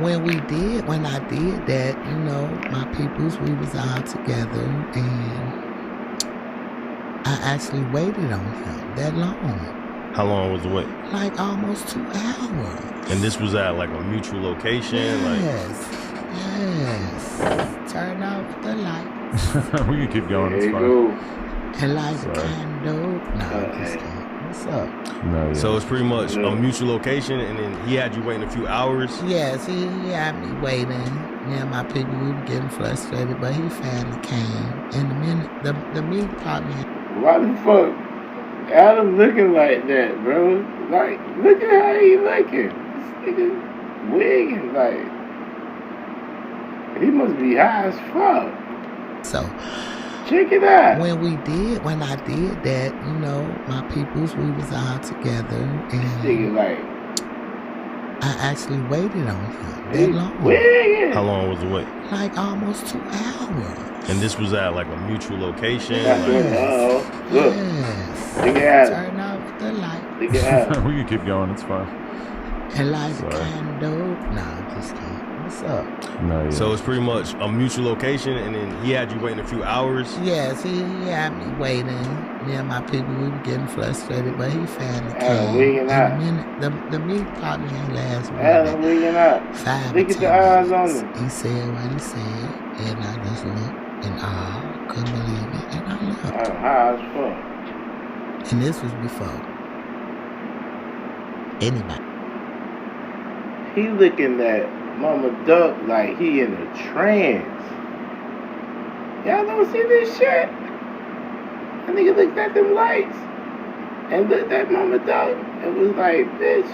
when I did that, you know, my peoples, we was all together, and I actually waited on him that long. How long was the wait? Like almost 2 hours. And this was at like a mutual location? Yes. Turn off the lights. We can keep going. It's There fine. you And like a candle. No, I'm just kidding. What's up? No, yeah. So it's pretty much a mutual location, and then he had you waiting a few hours? Yes, he had me waiting. Me and my people, we were getting frustrated, but he finally came. And the minute, the meat partner. Why the fuck Adam looking like that, bro? Like, look at how he looking. This nigga wigging, like, he must be high as fuck. So check it out. when I did that, you know, my peoples, we was all together, and Nigga, like, I actually waited on him that long. wigging. How long was the wait? Like almost 2 hours. And this was at like a mutual location? That's Like, what, look. Yes. Look at it. Turn off the light. Look at it. We can keep going. It's fine. And like a Sorry. candle. No, I'm just kidding. what's up? No, yeah. So it's pretty much a mutual location, and then he had you waiting a few hours? Yes, he had me waiting. Me and my people, we were getting frustrated, but he finally came. wigging In out. a minute, the meeting probably ain't last Adam wigging out. 5 Look or at 10 the eyes on minutes. him. He said what he said, and I just looked and I couldn't believe it, and I left. Adam high as fuck. And this was before anybody. He looking at Mama Duck like he in a trance. Y'all don't see this shit? That nigga looked at them lights and looked at Mama Duck and was like, bitch,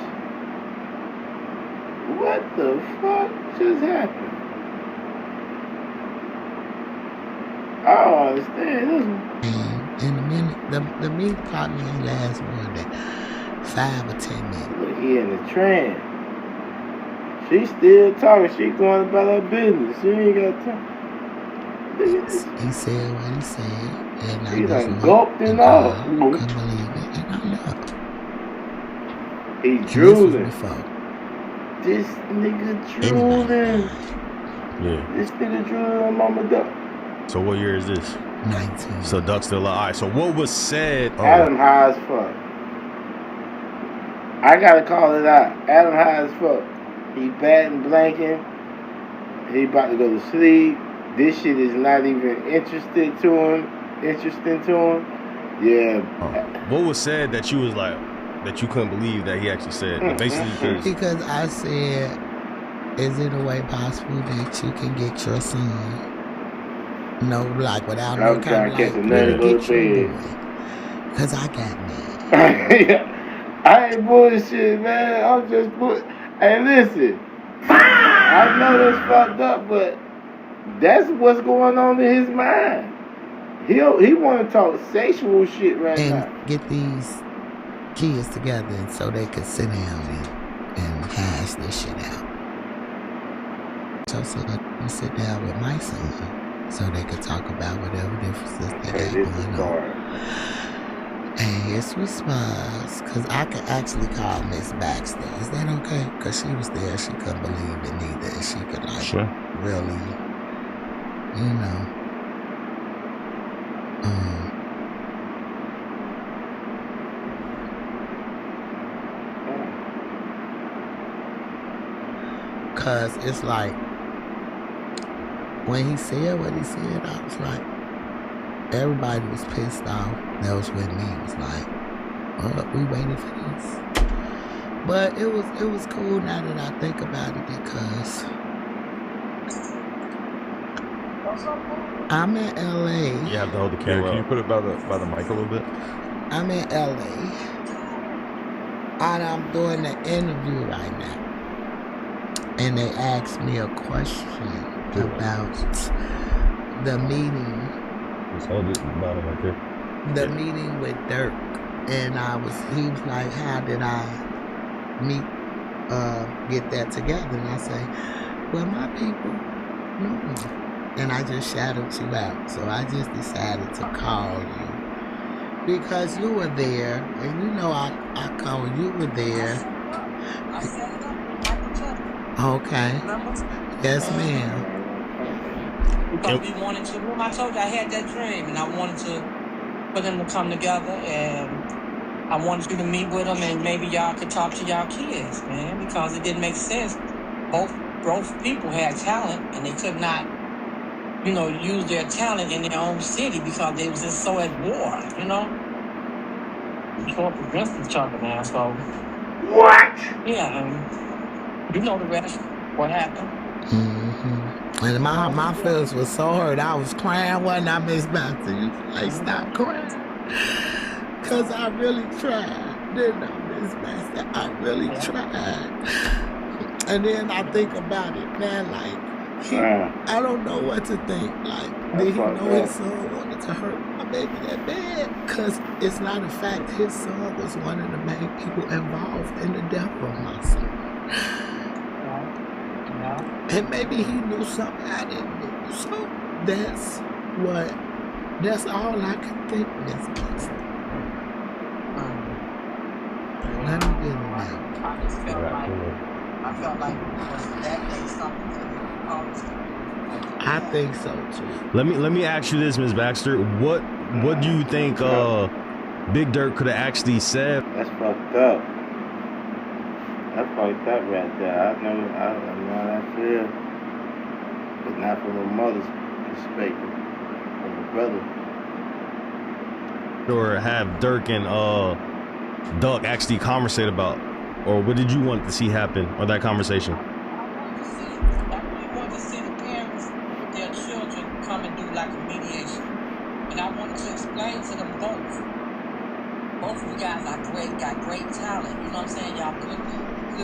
what the fuck just happened? I don't understand this one. And in a minute, the meeting probably ain't last more than 5 or 10 minutes. Look, he in a trance. She still talking. She going about her business. She ain't got time. Look at this. He said what he said, and I He just done gulped looked and and all. I couldn't believe it, and I left. He And this was drooling. before This nigga anybody drooling. died. Yeah. This nigga drooling on Mama Duck. So what year is this? 19. So Duck's still alive. All right, so what was said? Adam high as fuck. I gotta call it out. Adam high as fuck. He batting, blanking. He about to go to sleep. This shit is not even interesting to him. Yeah. What was said that you was like, that you couldn't believe that he actually said? Basically, Because I said, is it a way possible that you can get your son? No, like without I'm no trying kind to of catch like, a nut really and go get to your bed. boy. Because I got mad. I ain't bullshit, man. I'm just Hey, listen. I know that's fucked up, but that's what's going on in his mind. He want to talk sexual shit right now. And get these kids together and so they could sit down and hash this shit out. So you sit down with my son so they could talk about whatever differences they got This is going hard. on. And his response, because I could actually call Miss Baxter. Is that okay? Because she was there. She couldn't believe it neither. And she could like Sure. really, you know. Because it's like, when he said what he said, I was like, everybody was pissed off. That was with me. It was like, oh, we waited for this. But it was cool now that I think about it because I'm in LA. you have to hold the Yeah, camera can you up. put it by the mic a little bit? I'm in LA. And I'm doing an interview right now. And they asked me a question about the meeting. Just hold it at the bottom right there. The meeting with Dirk. And he was like, how did I get that together? And I say, well, my people, and I just shouted you out. So I just decided to call you because you were there, and you know I called you were there. Okay. Yes, ma'am. Because we wanted to. Remember, I told you I had that dream, and I wanted for them to come together, and I wanted you to meet with them, and maybe y'all could talk to y'all kids, man, because it didn't make sense. Both people had talent, and they could not, use their talent in their own city because they was just so at war, We fought against each other now, so. What? Yeah, you know the rest. What happened? Mm-hmm. And my feelings was so hurt. I was crying, wasn't I, Miss Baxter? You like, stop crying. Because I really tried. Didn't I, Miss Baxter? I really tried. And then I think about it now, like, I don't know what to think. Like, did he know his son wanted to hurt my baby that bad? Because it's not a fact. His son was one of the main people involved in the death of my son. And maybe he knew something I didn't know. So that's all I can think, Miss Baxter. Let me get it now. I just felt like I felt like was that day something to always. I think so too. Let me ask you this, Ms. Baxter. What do you think Big Dirt could have actually said? That's fucked up. That's fucked up right there. I know how that feel. But not from a mother's perspective. From a brother. Or have Dirk and Duck actually conversate about? Or what did you want to see happen or that conversation? I really wanted to see the parents with their children come and do like a mediation. And I wanted to explain to them both. Both of you guys are got great talent. You know what I'm saying? Y'all good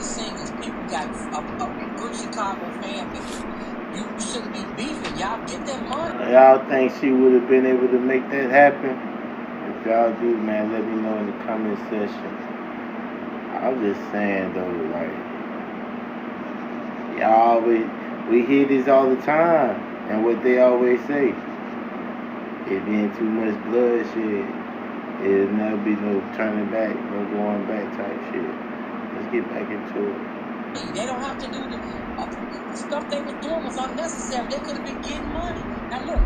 singers. People got a good Chicago fan base. You shouldn't be beefing. Y'all get that money. Y'all think she would have been able to make that happen? If y'all do, man, let me know in the comment section. I'm just saying though, like, y'all we hear this all the time, and what they always say, it being too much bloodshed, it'll never be no turning back, no going back type shit. Let's get back into it. They don't have to do the stuff they were doing was unnecessary. They could have been getting money. Now look,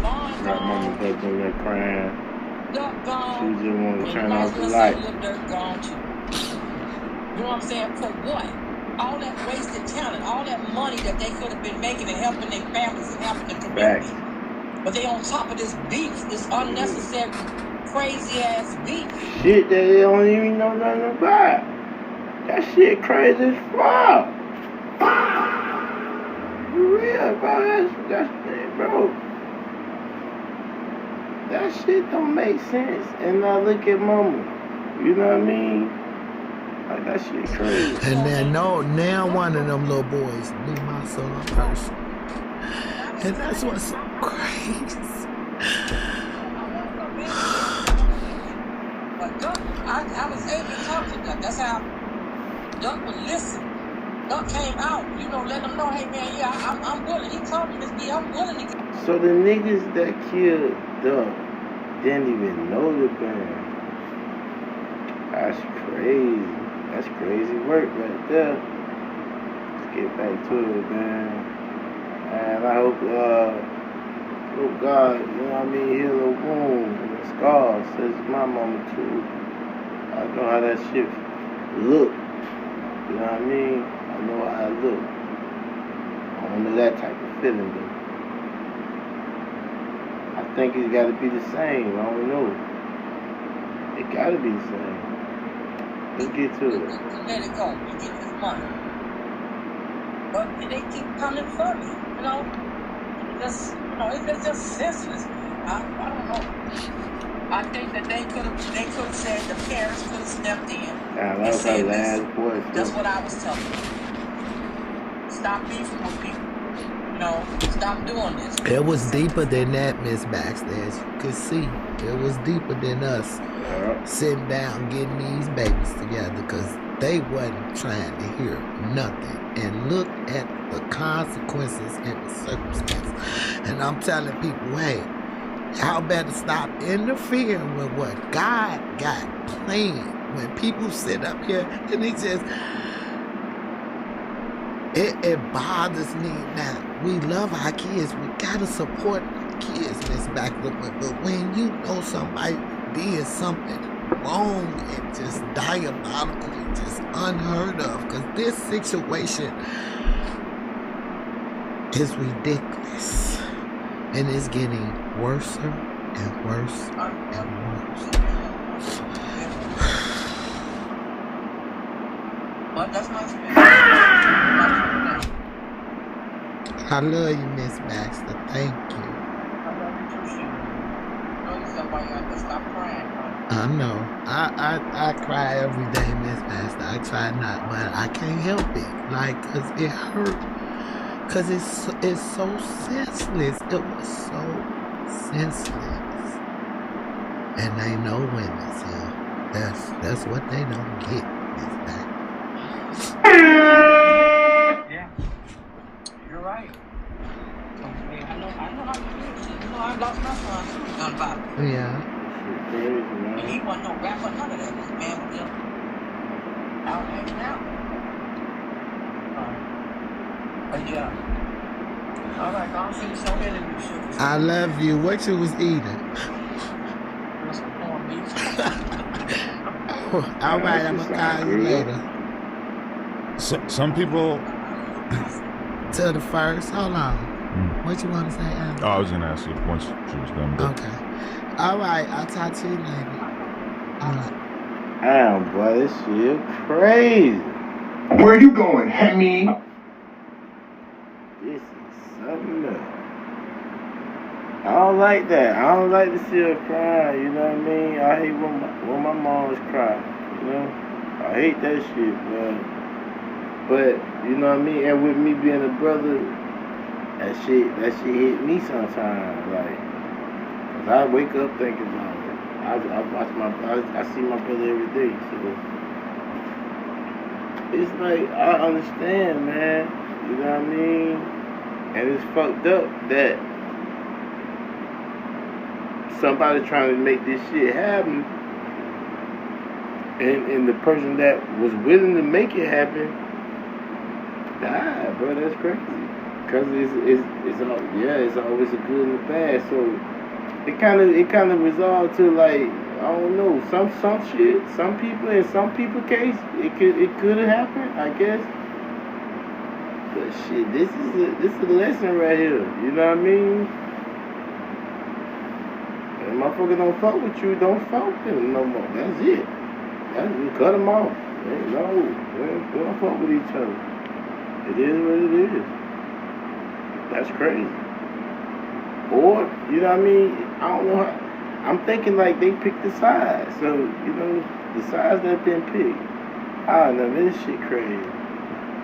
Vaughn Mama back in there crying. Duck gone. She just want to turn off the light. Little Dirt gone too. You know what I'm saying? For what? All that wasted talent, all that money that they could have been making and helping their families and helping the community. But they on top of this beef, this unnecessary, crazy ass beef. Shit that they don't even know nothing about. That shit crazy as fuck. For real, bro. That's bro. That shit don't make sense. And now look at Mama. You know what I mean? Like, that shit crazy. And then now one of them little boys knew my son person. And that's what's so crazy. But Duck, I was able to talk to Duck. That's how Duck would listen. Duck came out, you know, let him know, hey man, yeah, I'm willing. He told me this, I'm willing to get. So the niggas that killed Duck didn't even know the band. That's crazy. That's crazy work right there. Let's get back to it, man. And I hope, God, you know what I mean, heal the wound and the scars. Says my mama too. I know how that shit look. You know what I mean? I know how it look. I don't know that type of feeling, though. I think it's got to be the same. I don't know. It got to be the same. Let's get to it. Let it go. You get this money. But they keep coming for me. You know? It's just senseless. I don't know. I think that they could have said, the parents could have stepped in. That was her last voice. That's what I was telling them. Stop beefing with people. You know, stop doing this. It was deeper than that, Miss Baxter, as you could see. It was deeper than us sitting down getting these babies together, because they wasn't trying to hear nothing. And look at the consequences and the circumstances. And I'm telling people, hey, y'all better stop interfering with what God got planned. When people sit up here and they just, it bothers me now. We love our kids. We gotta support our kids, Miss Baxter. But when you know somebody did something wrong and just diabolical and just unheard of, because this situation is ridiculous. And it's getting worse and worse and worse. But that's my experience. I love you, Miss Baxter. Thank you. I love you too, Shane. Know yourself why you have to stop crying, bro. I know. I cry every day, Miss Baxter. I try not, but I can't help it. Like, 'cause it hurt. 'Cause it's so senseless. It was so senseless. And they know women's here. That's what they don't get, Miss Baxter. Yeah. You're right. I know how to do it. You know, I lost my son. None about it. Yeah. And he wasn't no rapper, none of that. This man was just out hanging out. But yeah. All right, I'll finish your interview, sugar. I love you. What you was eating? Want some corned beef? Oh, all right, I'm gonna call you later. So, some people. To the first. Hold on. What you want to say, Anna? Oh, I was gonna ask you once she was done. But... Okay. All right, I'll talk to you later. All right. Damn, boy, this shit crazy. Where you going, Hemi? This is something else. I don't like that. I don't like to see her cry, you know what I mean? I hate when my mom's cry, you know? I hate that shit, man. But, you know what I mean? And with me being a brother, that shit hit me sometimes, like, 'cause I wake up thinking about it. I see my brother every day, so it's like, I understand, man, you know what I mean? And it's fucked up that somebody trying to make this shit happen, and the person that was willing to make it happen died, bro. That's crazy. Cause it's always a good and a bad. So it kind of resolved to, like, I don't know, some shit, some people in some people case it could have happened, I guess. But shit, this is a lesson right here. You know what I mean? If motherfucker don't fuck with you, don't fuck with them no more. That's it. You cut them off. We don't fuck with each other. It is what it is. That's crazy. Or, you know what I mean? I don't know how. I'm thinking like they picked the sides. So, you know, the sides that been picked. I don't know, this shit crazy.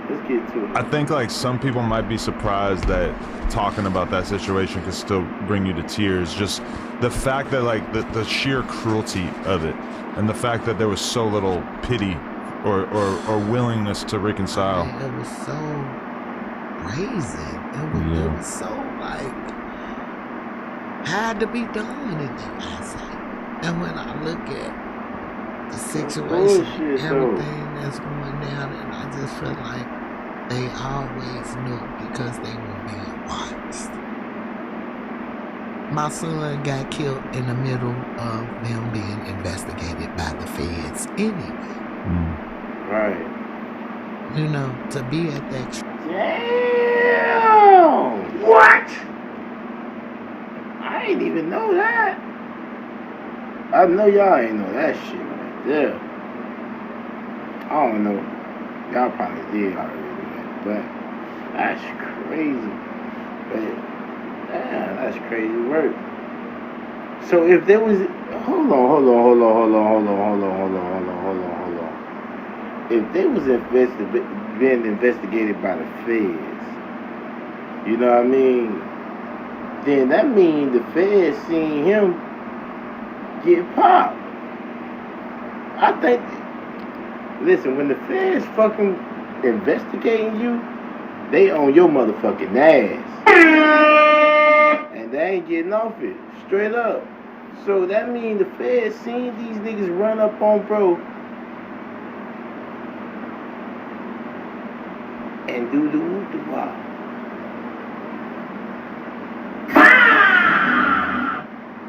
Let's get to it. I think like some people might be surprised that talking about that situation could still bring you to tears. Just the fact that like the sheer cruelty of it, and the fact that there was so little pity or willingness to reconcile. It was so brazen. It was so like had to be done in that aspect. And when I look at the situation, everything that's going down, and I just feel like they always knew because they were being watched. My son got killed in the middle of them being investigated by the feds anyway. Right. You know, to be at that. Damn! What? I ain't even know that. I know y'all ain't know that shit right there. I don't know. Y'all probably did already know that, but that's crazy. But damn, that's crazy work. So if there was, hold on. If they was being investigated by the feds, you know what I mean? Then that means the feds seen him get popped. I think, listen, when the feds fucking investigating you, they on your motherfucking ass. And they ain't getting off it, straight up. So that means the feds seen these niggas run up on bro and do the whoop-de-wop.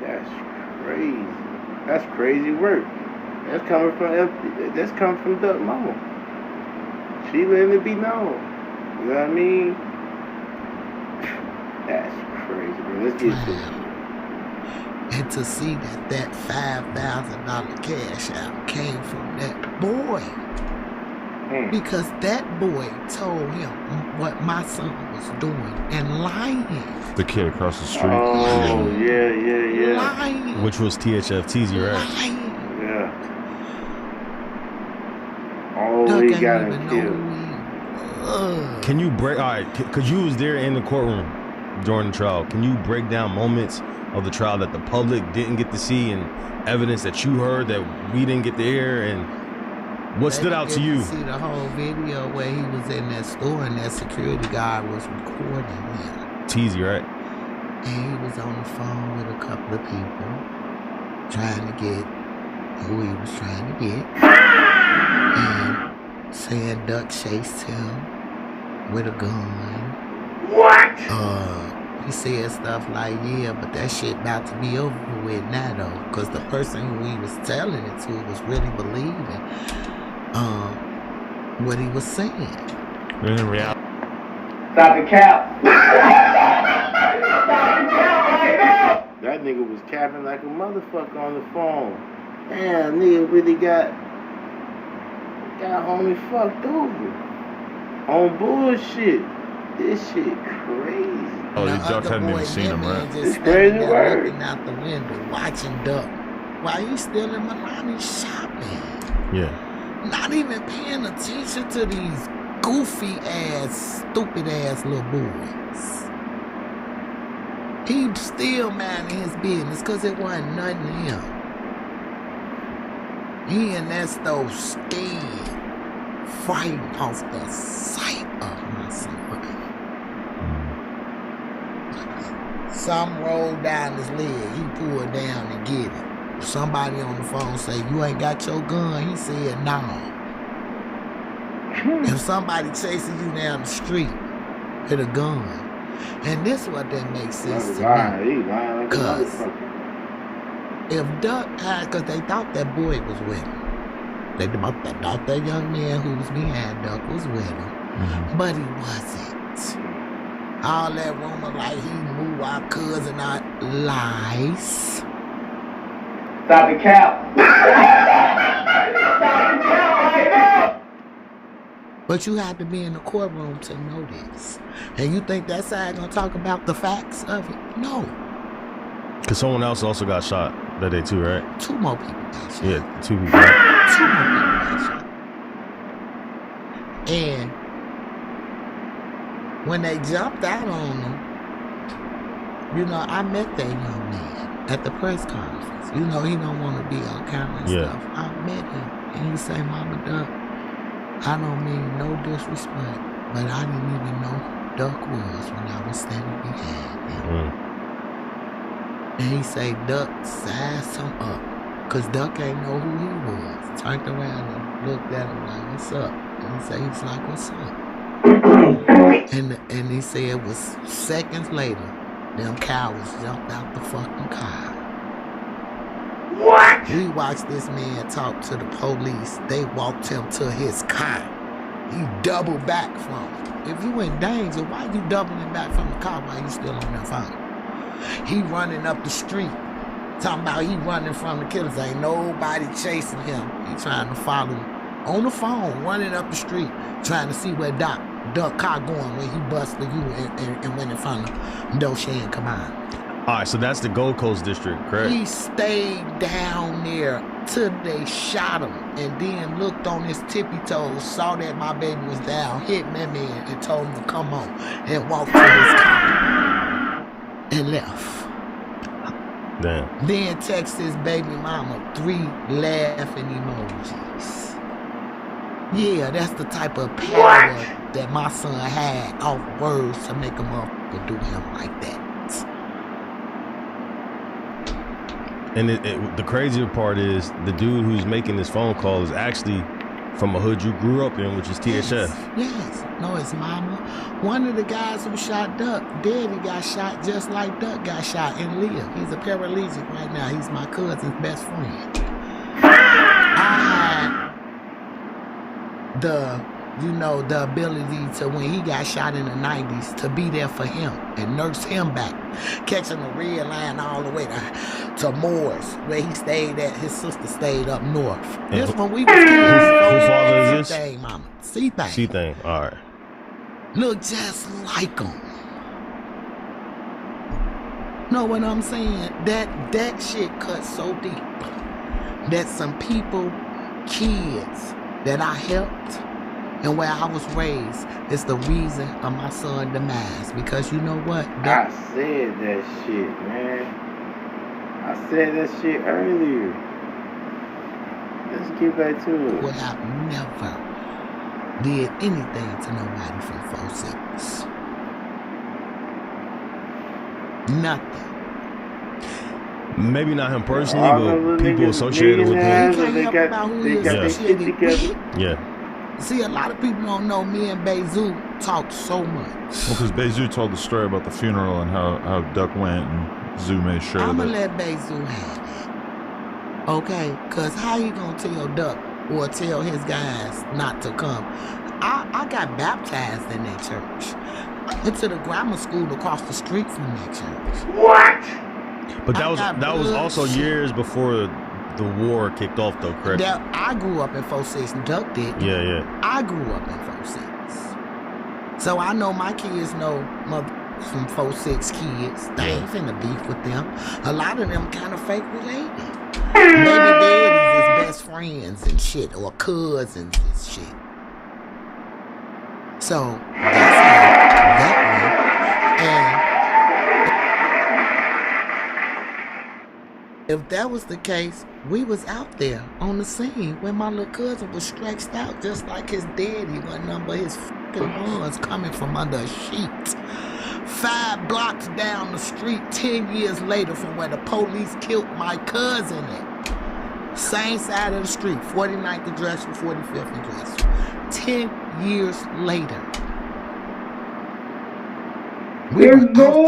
That's crazy. That's crazy work. That's coming from Duck Mama. She letting it be known. You know what I mean? That's crazy, bro. Let's get to it. And to see that $5,000 cash out came from that boy. Because that boy told him what my son was doing and lying. The kid across the street. Oh, yeah. Lying. Which was THFTZ, right? Lying. Yeah. Oh, he got him killed. Can you break, all right, because you was there in the courtroom during the trial, can you break down moments of the trial that the public didn't get to see and evidence that you heard that we didn't get to hear, and what stood out to you? See the whole video where he was in that store and that security guard was recording him. Teasy, right? And he was on the phone with a couple of people trying to get who he was trying to get. And saying Duck chased him. with a gun. What? He said stuff like, yeah, but that shit about to be over with now, though. Because the person who he was telling it to was really believing what he was saying. In reality. Stop the cap. That nigga was capping like a motherfucker on the phone. Damn, nigga really got homie fucked over. On bullshit. This shit crazy. Oh, The the Duck other hadn't boy, even seen that him, man right? just It's standing crazy there word. looking out the window, watching Duck while he's still in Milani shopping. Yeah. Not even paying attention to these goofy ass, stupid ass little boys. He still minding his business because it wasn't nothing to him. He in that store scared, fighting off the sight of my son. Something rolled down his leg. He pulled down and get it. Somebody on the phone say, you ain't got your gun? He said, no. If somebody chasing you down the street with a gun, and this is what that makes sense to me. He lying like a Cause motherfucker. if Duck had, because they thought that boy was with him. They thought that young man who was behind Duck was with him. But he wasn't. All that rumor like he moved our cousin out lies. Stop the cap. But you have to be in the courtroom to know this. And you think that side gonna talk about the facts of it? No. Because someone else also got shot that day too, right? 2 more people got shot. Yeah, 2 people. Right? 2 more people got shot. And when they jumped out on him, you know, I met that young man at the press conference. You know, he don't want to be on camera and stuff. I met him, and he say, Mama Duck, I don't mean no disrespect, but I didn't even know who Duck was when I was standing behind him. And he say, Duck sized him up, because Duck ain't know who he was. Turned around and looked at him like, what's up? And he say, he's like, what's up? And he said it was seconds later, them cowards jumped out the fucking car. What? We watched this man talk to the police. They walked him to his car. He doubled back from it. If you in danger, why you doubling back from the car while you still on that phone? He running up the street. Talking about he running from the killers. Ain't nobody chasing him. He trying to follow him. On the phone, running up the street, trying to see where Duck car going when he busted you and went in front of Dolce and Combine. All right, so that's the Gold Coast district, correct? He stayed down there till they shot him, and then looked on his tippy toes, saw that my baby was down, hit that man, and told him to come on, and walked to his car and left. Damn. Then text his baby mama 3 laughing emojis. Yeah, that's the type of power that my son had off words to make him up to do him like that. And the crazier part is the dude who's making this phone call is actually from a hood you grew up in, which is THF. Yes. No, his mama. One of the guys who shot Duck, Daddy got shot just like Duck got shot and lived. He's a paraplegic right now. He's my cousin's best friend. I had the ability to, when he got shot in the 90s, to be there for him and nurse him back, catching the red line all the way to Moore's, where he stayed at. His sister stayed up north. And this when we was kids. Whose father is this? C-Thing, mama. C-Thing. C-Thing, all right. Look just like him. Know what I'm saying? That shit cut so deep that some people, kids that I helped and where I was raised is the reason of my son's demise. Because you know what? I said that shit, man. I said that shit earlier. Let's get back to it. Well, I never did anything to nobody from 4-6. Nothing. Maybe not him personally, but people associated with him. You can't help about who he associated with. Yeah. See, a lot of people don't know me and Bezu talked so much. Well, because Bezu told the story about the funeral and how Duck went and Zoo made sure I'ma that... let Bezu have it. Okay? Because how you gonna tell Duck or tell his guys not to come? I got baptized in that church. I went to the grammar school across the street from that church. What? But that was also years before the war kicked off, though, correct? I grew up in 46. Duck did. Yeah. I grew up in 46. So I know my kids know from 46 kids. They ain't finna beef with them. A lot of them kind of fake related. Maybe daddies is best friends and shit, or cousins and shit. So that's that one. And if that was the case, we was out there on the scene when my little cousin was stretched out just like his daddy, wasn't none but his fucking buns coming from under a sheet. 5 blocks down the street, 10 years later from where the police killed my cousin at. Same side of the street, 49th and Drexel, 45th and Drexel. 10 years later. There's no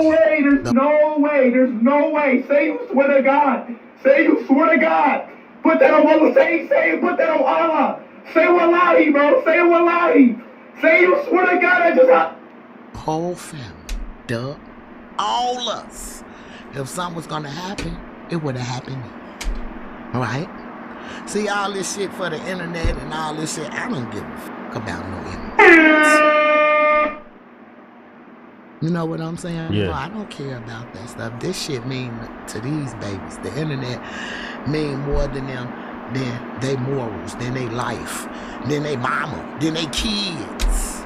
way. Say you swear to God. Say you swear to God. Put that on Allah. Say put that on Allah. Say wallahi, bro. Say wallahi. Say you swear to God. I just... Whole family. Duh. All us. If something was gonna happen, it would have happened. Alright? See, all this shit for the internet and all this shit, I don't give a fuck about no internet. You know what I'm saying? Yeah. No, I don't care about that stuff. This shit mean to these babies. The internet mean more than them, than they morals, than they life, than they mama, than they kids.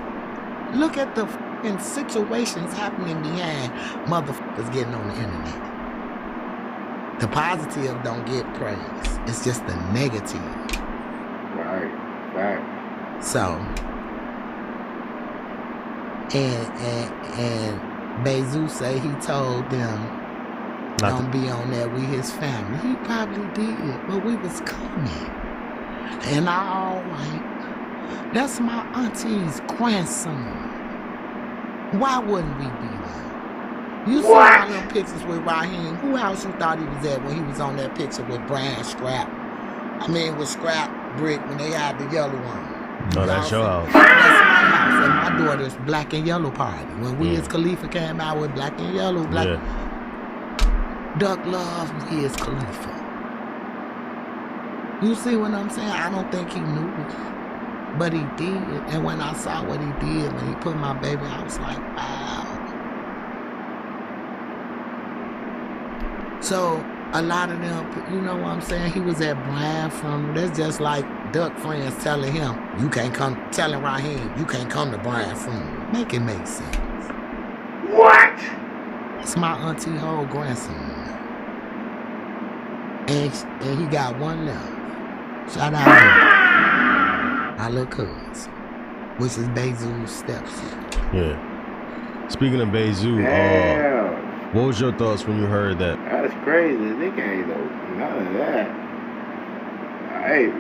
Look at the fucking situations happening behind motherfuckers getting on the internet. The positive don't get praise. It's just the negative. Right. So, and Bezu say he told them don't be on there with his family. He probably did, but we was coming. And all right, that's my auntie's grandson. Why wouldn't we be there? You see all them pictures with Raheem. Who else you thought he was at when he was on that picture with Brian Scrap? With Scrap Brick when they had the yellow one. No, that's your house. That's my house and my daughter's black and yellow party. When Wiz Khalifa came out with black and yellow, Duck loved Wiz Khalifa. You see what I'm saying? I don't think he knew it, but he did. And when I saw what he did, when he put my baby, I was like, wow. So a lot of them, you know what I'm saying? He was at Brian from, that's just like Duck friends telling him, you can't come, telling Raheem, you can't come to Brian from. Make it make sense. What? It's my auntie whole grandson. And he got one left. Shout out to my little cousin, which is Bezu's stepson. Yeah. Speaking of Bezu, what was your thoughts when you heard that? That's crazy. They can't know none of that. Hey,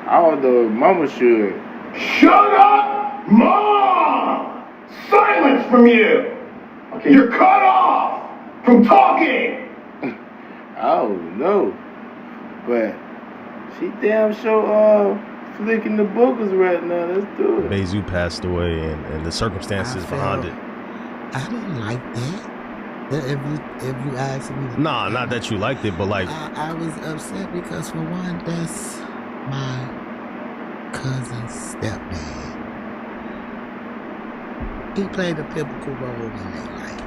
although Mama should. Shut up, Mom! Silence from you! Okay, you're cut off from talking! Oh, no. But she damn sure flicking the boogers right now. Let's do it. Bezu passed away and the circumstances behind it. I didn't like that. If you ask me. Nah, not that you liked it, but like. I was upset because for one, that's my cousin's stepdad. He played a pivotal role in their life.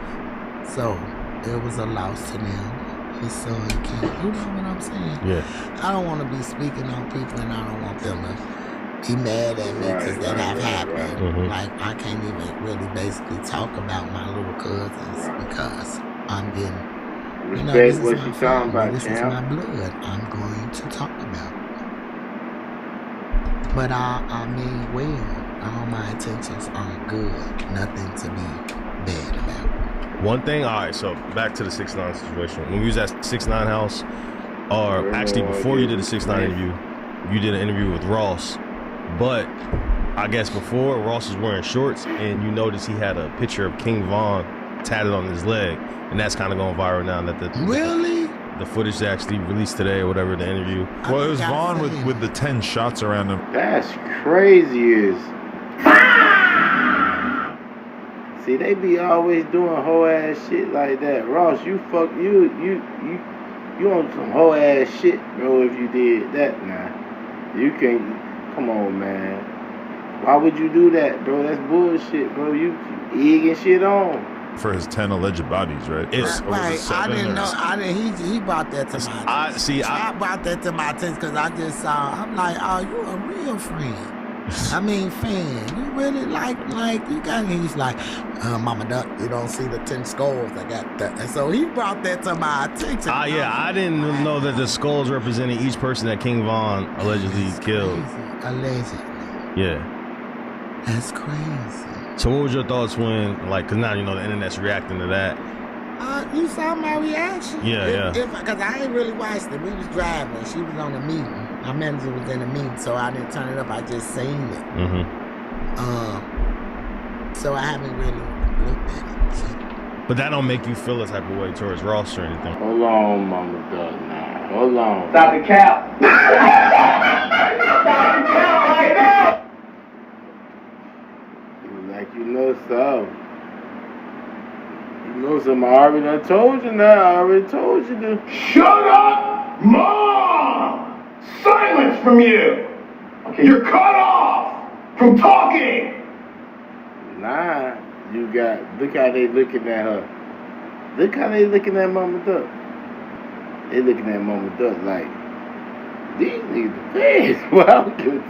So it was a loss to them. His son can't. You know what I'm saying? Yeah. I don't want to be speaking on people and I don't want them to be mad at me because that have happened. Mm-hmm. Like, I can't even really basically talk about my little cousins because I'm getting, you know, this is what my you talking about, this is champ. my blood. I'm going to talk about it. But I mean well. All my intentions are good. Nothing to be bad about. One thing, all right, so back to the 6ix9ine situation. When we was at 6ix9ine house, or actually before you did the 6ix9ine interview, you did an interview with Ross. But I guess before Ross was wearing shorts, and you notice he had a picture of King Von tatted on his leg, and that's kind of going viral now. That the footage actually released today or whatever, the interview. Well, it was Vaughn with the 10 shots around him. That's crazy. See, they be always doing whole ass shit like that. Ross, you on some whole ass shit, bro. If you did that, nah, you can't. Come on, man. Why would you do that, bro? That's bullshit, bro. You egging shit on. For his 10 alleged bodies, right? Right. I didn't know. He brought that to my attention. I brought that to my attention because I just saw. I'm like, oh, you a real friend. I mean, fan. You really like you got. He's like, Mama Duck. You don't see the 10 skulls. I got that. And so he brought that to my attention. Yeah, I didn't know that the skulls represented each person that King Von allegedly killed. Allegedly. Yeah. That's crazy. So what was your thoughts when, like, because now, you know, the internet's reacting to that? You saw my reaction? Yeah. Because I ain't really watched it. We was driving. She was on a meeting. My manager was in a meeting, so I didn't turn it up. I just seen it. So I haven't really looked at it. But that don't make you feel a type of way towards Ross or anything? Hold on, Mama Duck, now. Hold on. Stop the cap. Stop the cap right now. Like you know something. You know something. I already done told you now. I already told you to. Shut up, Mom! Silence from you. Okay, you're cut off from talking. Nah, you got. Look how they looking at her. Look how they looking at Mama Duck. They looking at Mama Duck like these niggas the feds. Well, good.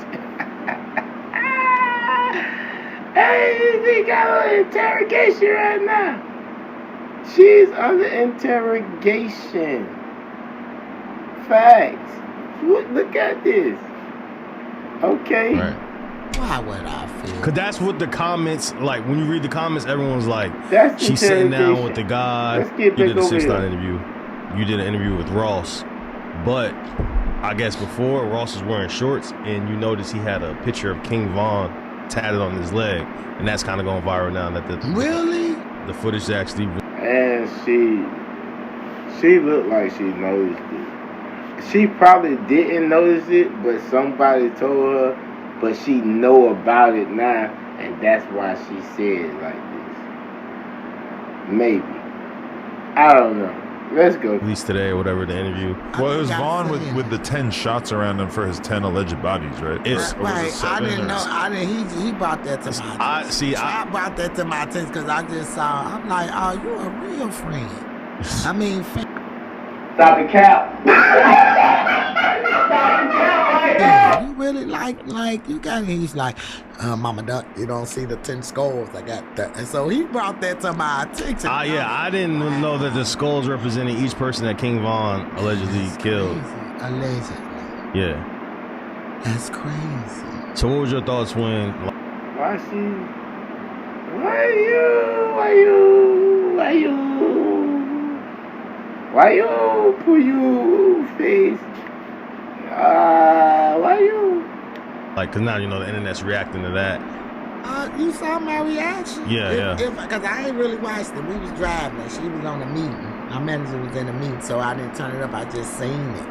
Hey, they got her on interrogation right now. She's under interrogation. Facts. Look at this. Okay. Right. Why would I feel? Because that's what the comments, like, when you read the comments, everyone's like, That's she's sitting down with the guy. Let's get You back did a over 6ix9ine here. interview. You did an interview with Ross. But I guess before, Ross was wearing shorts, and you notice he had a picture of King Von tatted on his leg, and that's kind of going viral now. That the footage actually. And she looked like she noticed it. She probably didn't notice it, but somebody told her, but she know about it now, and that's why she said it like this. Maybe. I don't know. Let's go. At least today or whatever, the interview. Well, it was Vaughn with the 10 shots around him for his 10 alleged bodies, right? Right. I didn't know. He brought that to my attention. I brought that to my attention because I just saw. I'm like, oh, you a real friend. I mean, Stop the cap. Stop the cap right now. you really like you got. He's like, Mama Duck. You don't see the 10 skulls. I got that. And so he brought that to my attention. I didn't know that the skulls represented each person that King Von allegedly killed. Crazy. Allegedly. Yeah. That's crazy. So what was your thoughts when? Why you put your face? Why you? Like, cause now, you know, the internet's reacting to that. You saw my reaction? Yeah. Because I ain't really watched it. We was driving. She was on a meeting. My manager was in a meeting, so I didn't turn it up. I just seen it.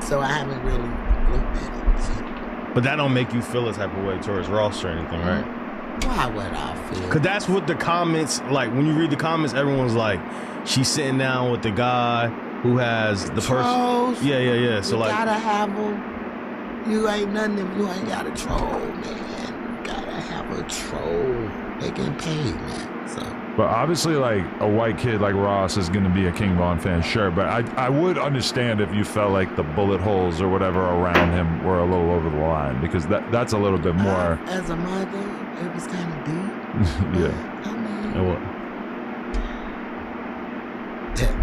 So I haven't really looked at it. But that don't make you feel a type of way towards Ross or anything, right? Why would I feel? Because that's what the comments, like, when you read the comments, everyone's like, she's sitting down with the guy who has the person. Yeah. So, you like, gotta have them. You ain't nothing if you ain't got a troll, man. You gotta have a troll. They get paid, man. So. But obviously, like, a white kid like Ross is going to be a King Von fan, sure. But I would understand if you felt like the bullet holes or whatever around him were a little over the line, because that's a little bit more. As a mother, it was kind of deep. Yeah. I mean, and what?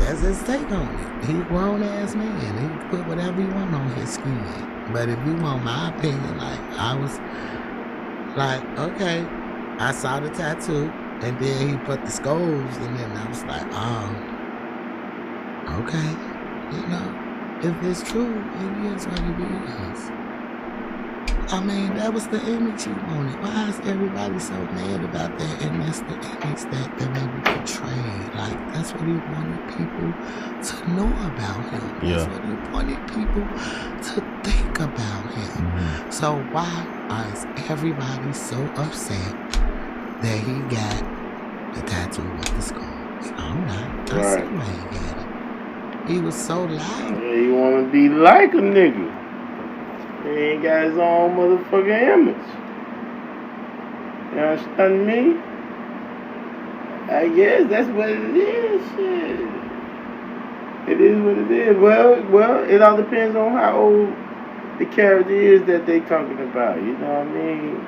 That's his take on it. He a grown ass man. He can put whatever he want on his skin. But if you want my opinion, like, I was like, okay, I saw the tattoo. And then he put the skulls, and then I was like, oh, okay. You know, if it's true, it is what it is. I mean, that was the image you wanted. Why is everybody so mad about that? And that's the image that they maybe portrayed. Like, that's what he wanted people to know about him. That's what he wanted people to think about him. So why is everybody so upset that he got the tattoo with the skulls? I'm not. I see why he got it. He was so loud. Yeah, he wanna be like a nigga. He ain't got his own motherfucking image. You understand me? I guess that's what it is. Shit. It is what it is. Well, it all depends on how old the character is that they talking about. You know what I mean?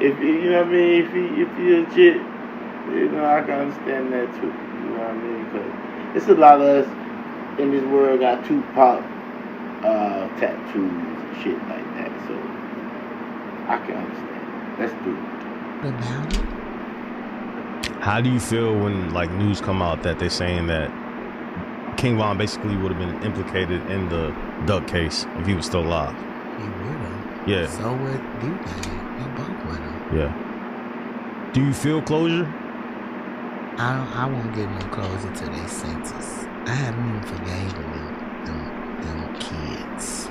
If you know what I mean, if he legit, you know, I can understand that too. You know what I mean? Because it's a lot of us in this world got Tupac tattoos and shit like that, so I can understand. Let's do it. About it? How do you feel when like news come out that they're saying that King Von basically would have been implicated in the Duck case if he was still alive? He would have. Yeah. So would D-Day. They both would have. Yeah. Do you feel closure? I won't get no closure to their sentence. I haven't even forgiven them kids.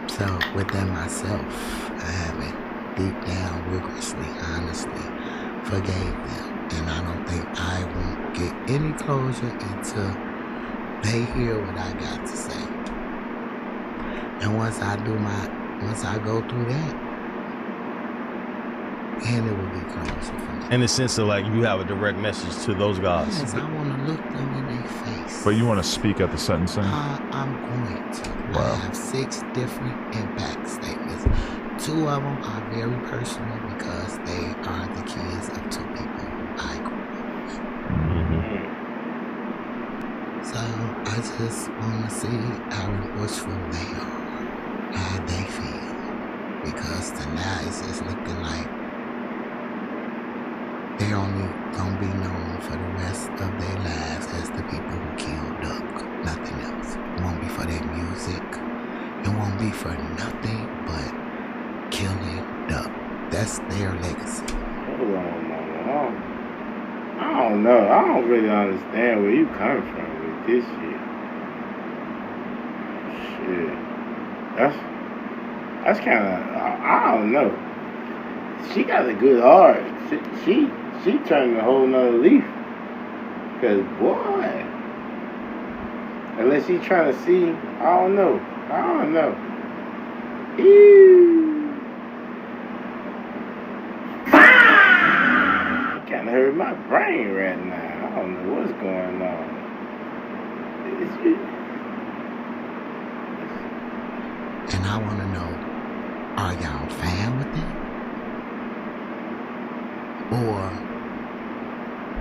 So within myself, I haven't deep down, rigorously, honestly forgave them. And I don't think I won't get any closure until they hear what I got to say. And once I go through that, and it will be closer for me. In the sense of like you have a direct message to those guys. Yes, I want to look them in their face. But you want to speak at the sentencing? I'm going to. Wow. I have 6 different impact statements. 2 of them are very personal because they are the kids of 2 people I grew up with. So I just want to see how remorseful they are, how they feel. Because tonight it's just looking like they're only gonna be known for the rest of their lives as the people who killed Duck. Nothing else. It won't be for their music. It won't be for nothing but killing Duck. That's their legacy. Hold on, Mama. I don't know. I don't really understand where you come from with this shit. Shit. That's kind of, I don't know. She got a good heart. She turned a whole nother leaf. Cause boy, unless she trying to see, I don't know. Ew. Kind of hurt my brain right now. I don't know what's going on. And I want to know, are y'all fine with it? Or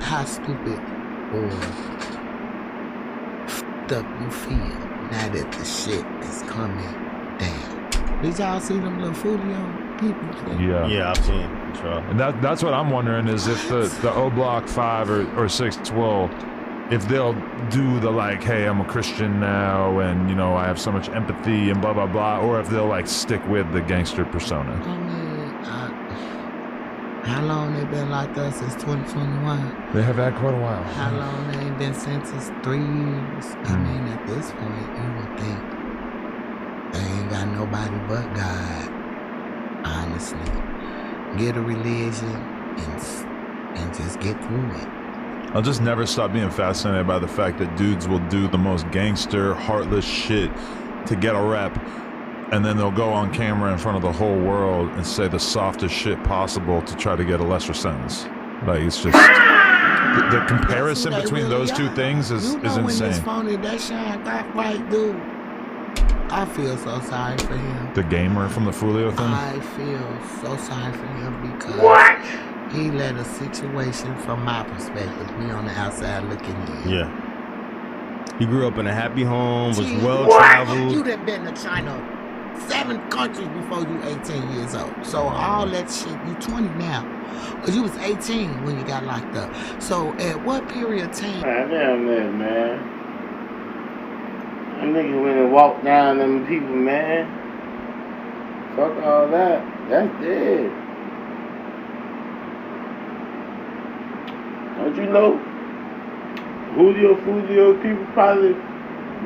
how stupid or f***ed up you feel now that the shit is coming down? Did y'all see them little Fulio people? Yeah, I've seen it. And that's what I'm wondering is if the O Block 5 or 6 will, if they'll do the like, hey, I'm a Christian now and, you know, I have so much empathy and blah, blah, blah, or if they'll like stick with the gangster persona. I mean, how long they been like that since 2021? They have had quite a while. How long they ain't been sentenced? 3 years? I mean, at this point, you would think they ain't got nobody but God, honestly. Get a religion and just get through it. I'll just never stop being fascinated by the fact that dudes will do the most gangster, heartless shit to get a rep, and then they'll go on camera in front of the whole world and say the softest shit possible to try to get a lesser sentence. Like, it's just the comparison between those two things is insane. When it's funny, that shine got right, dude. I feel so sorry for him. The gamer from the Fulio thing? I feel so sorry for him because he let a situation, from my perspective, me on the outside looking in. Yeah. He grew up in a happy home, was well-traveled. You done been to China 7 countries before you 18 years old. So all that shit, you 20 now. But you was 18 when you got locked up. So at what period of time? Damn that, man. Them niggas went and walked down them people, man. Fuck all that. That's dead. Don't you know? Julio people probably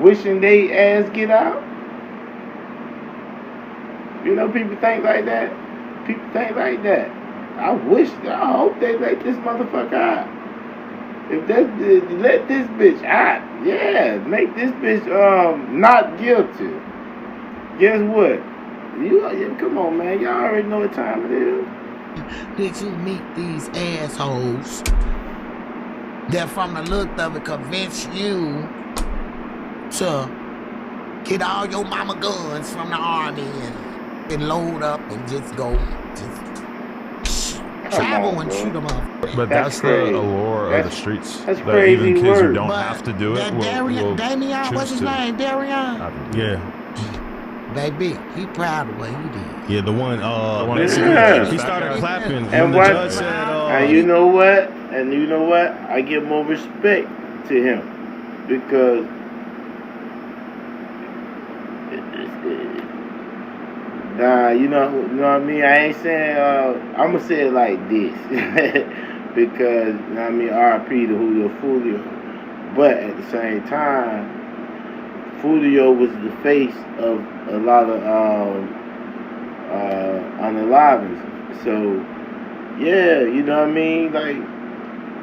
wishing they ass get out. You know, people think like that. People think like that. I hope they let this motherfucker out. If let this bitch out, yeah, make this bitch not guilty. Guess what? Come on, man. Y'all already know what time it is. Did you meet these assholes that from the look of it convince you to get all your mama guns from the army and load up and just go travel and shoot them up? But that's the allure of the streets. That's that crazy even kids who work. don't But have to do it that will Damian, what's his choose to. name? Darian? Yeah. Baby, he proud of what he did. Yeah, the one, Yeah. he started clapping when And the what? judge said, And you know what? I give more respect to him because you know what I mean. I ain't saying. I'm gonna say it like this because you know what I mean. R.I.P. to Julio. But at the same time, Julio was the face of a lot of unalivings. So yeah, you know what I mean. Like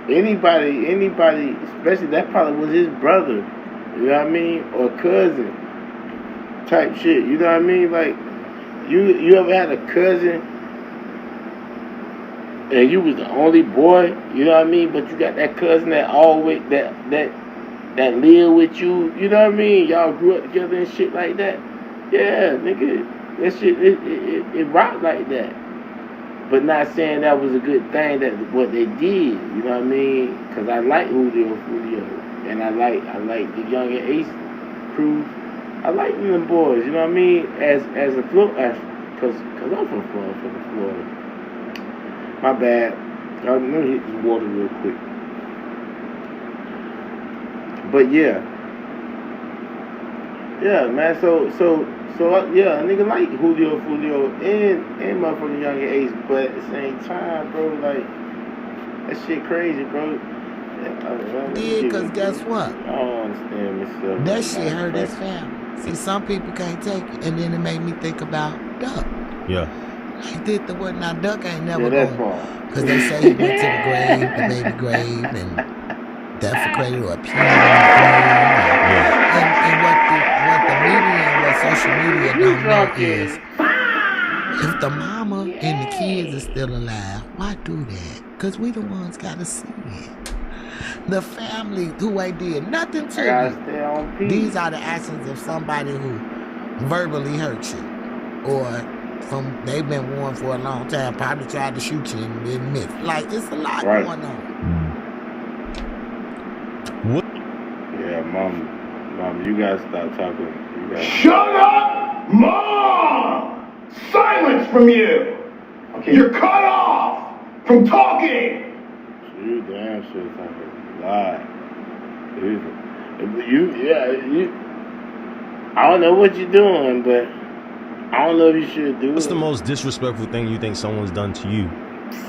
anybody, especially that probably was his brother. You know what I mean, or cousin type shit. You know what I mean, like. You ever had a cousin and you was the only boy, you know what I mean? But you got that cousin that always that live with you, you know what I mean? Y'all grew up together and shit like that. Yeah, nigga, that shit it rocked like that. But not saying that was a good thing that what they did, you know what I mean? Cause I like Julio, and I like the Young and Ace crew. I like them boys, you know what I mean? As a Florida, cause I'm from Florida. My bad. Let me hit this water real quick. But yeah, man. So yeah, a nigga like Julio, and motherfucking Young and Ace, but at the same time, bro, like that shit crazy, bro. Yeah, cause guess what? I don't understand myself. That shit hurt his family. See, some people can't take it, and then it made me think about Duck. Yeah. Like did the word. Now Duck ain't never that going, part. cause they say he went to the baby grave, and defecated or peed and what the media and what social media don't know is if the mama and the kids are still alive, why do that? Cause we the ones gotta see it. The family who ain't did nothing to you. These are the actions of somebody who verbally hurt you, or they've been warned for a long time, probably tried to shoot you and didn't miss. Like it's a lot going on. What? Yeah, mom, you gotta stop talking. Shut up, Mom! Silence from you. Okay, you're cut off from talking. You damn sure talking. Lie. I don't know what you're doing, but I don't know if you should do What's it. the most disrespectful thing you think someone's done to you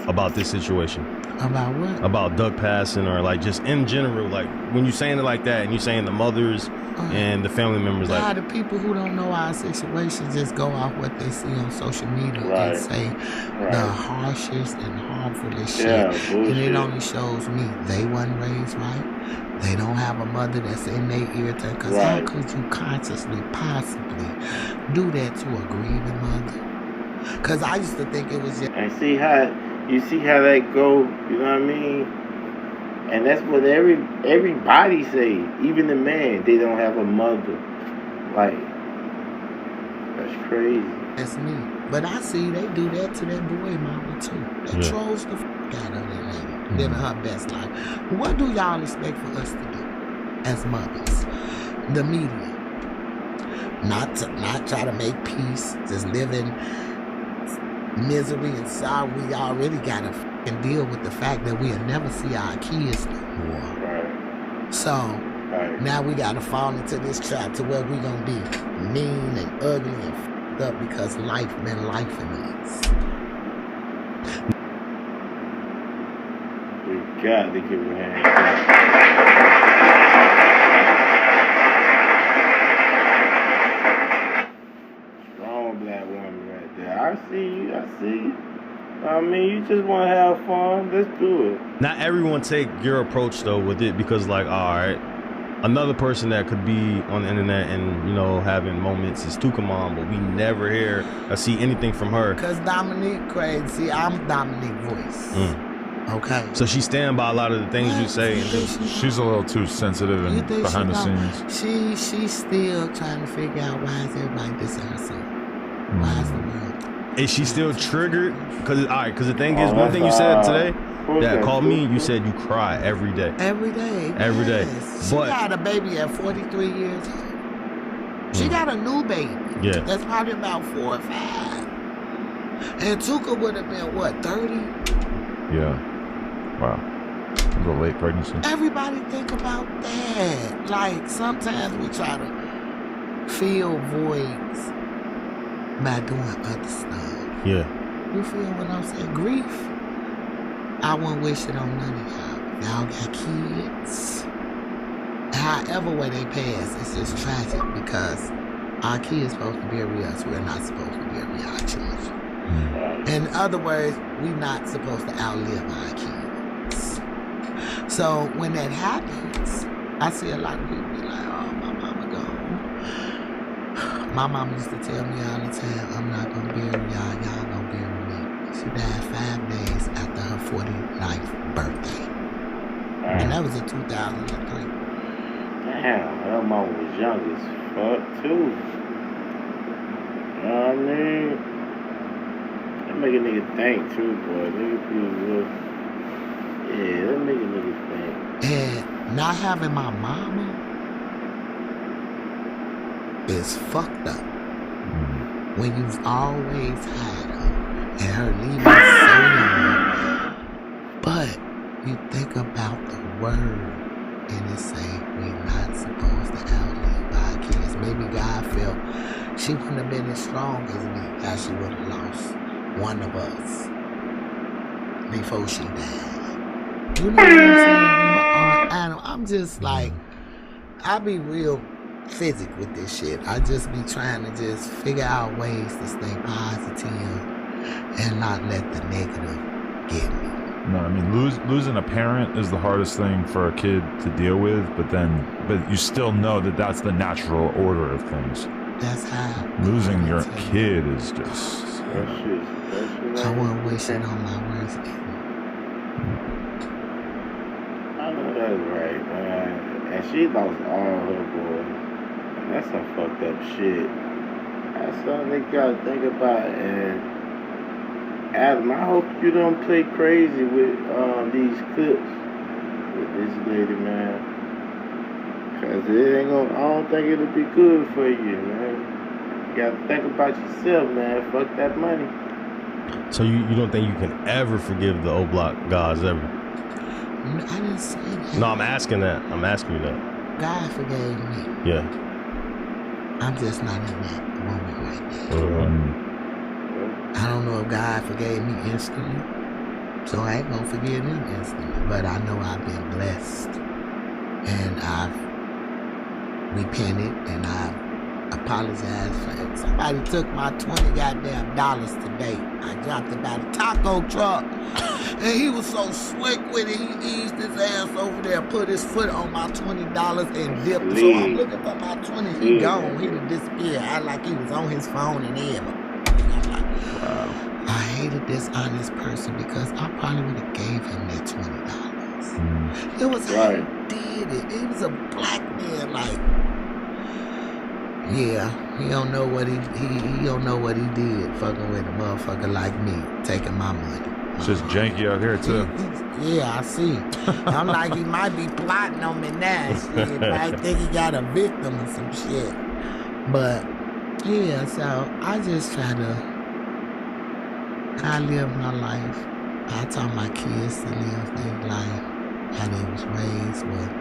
about this situation? About what? About Duck passing, or like just in general, like when you're saying it like that and you're saying the mothers and the family members, like the people who don't know our situation just go off what they see on social media and say the harshest and harmfulest shit. And it only shows me they wasn't raised right. They don't have a mother that's in their ear to, because how could you consciously possibly do that to a grieving mother? Because I used to think it was just... And see how that go, you know what I mean? And that's what everybody say, even the man, they don't have a mother. Like, that's crazy. That's me. But I see they do that to that boy mama too. They trolls the out of that lady, living her best life. What do y'all expect for us to do as mothers? The media. Not try to make peace, just live in misery and sorrow. We already gotta deal with the fact that we'll never see our kids no more. So now we gotta fall into this trap to where we gonna be mean and ugly and fucked up because life been life in us. We got to give a hand. Strong black woman right there. I see you. I mean, you just want to have fun. Let's do it. Not everyone take your approach though with it, because like, all right, another person that could be on the internet and, you know, having moments is Fbg Momma, but we never hear or see anything from her. Cause Dominique crazy. I'm Dominique voice. Okay. So she stand by a lot of the things you say. And she's a little too sensitive and behind the scenes. She's still trying to figure out why is everybody dissing her son. Why is the world? Is she still triggered? Because the thing is, one thing you said today that called me, you said you cry every day. Every day. Every day. She got a baby at 43 years old. She got a new baby. Yeah. That's probably about 4 or 5. And Tuka would have been, what, 30? Yeah. Wow. A little late pregnancy. Everybody think about that. Like, sometimes we try to fill voids by doing other stuff. Yeah. You feel what I'm saying? Grief, I wouldn't wish it on none of y'all. Y'all got kids. However way they pass, it's just tragic because our kids supposed to bury us. We're not supposed to bury our children. In other words, we're not supposed to outlive our kids. So when that happens, I see a lot of people be like, oh, my mama gone. My mama used to tell me all the time, I'm not going to bury y'all, y'all going to bury me. She died 5 days after her 49th birthday. And that was in 2003. Damn, her mama was young as fuck, too. You know what I mean? That make a nigga think, too, boy. Nigga feel yeah, that make a nigga think. And not having my mama is fucked up when you've always had her and her leaving so young. But you think about the word and it say we're not supposed to outlive our kids. Maybe God felt she wouldn't have been as strong as me as she would have lost one of us before she died. You know what I'm saying? I'm just like, I be real physic with this shit. I just be trying to just figure out ways to stay positive and not let the negative get me. No, I mean, losing a parent is the hardest thing for a kid to deal with, but you still know that that's the natural order of things. That's how. Losing your kid is just... I wouldn't wish it on my worst enemy. I know that's right, man. And she lost all her boys. That's some fucked up shit. That's something they gotta think about. And Adam, I hope you don't play crazy with these clips with this lady, man. Cause it ain't gonna. I don't think it'll be good for you, man. You gotta think about yourself, man. Fuck that money. So you don't think you can ever forgive the O Block guys ever? I didn't say that. No, I'm asking that. I'm asking you that. God forgave me. Yeah. I'm just not in that moment right now. I don't know if God forgave me instantly, so I ain't gonna forgive him instantly. But I know I've been blessed, and I've repented, and I've apologized for it. Somebody took my $20 goddamn dollars today. I dropped it by the taco truck, and he was so slick with it. He eased his ass over there, put his foot on my $20 and dipped. So I'm looking for my 20. He gone. He done disappeared. I like he was on his phone and everything. I hate a dishonest person because I probably would have gave him that $20. It was how he did it. He was a black man, like, yeah, he don't know what he don't know what he did, fucking with a motherfucker like me, taking my money. It's just janky out here too. Yeah, I see. I'm like, he might be plotting on me now. Shit. I think he got a victim or some shit. But yeah, so I just try to. I live my life. I taught my kids to live their life how they was raised with.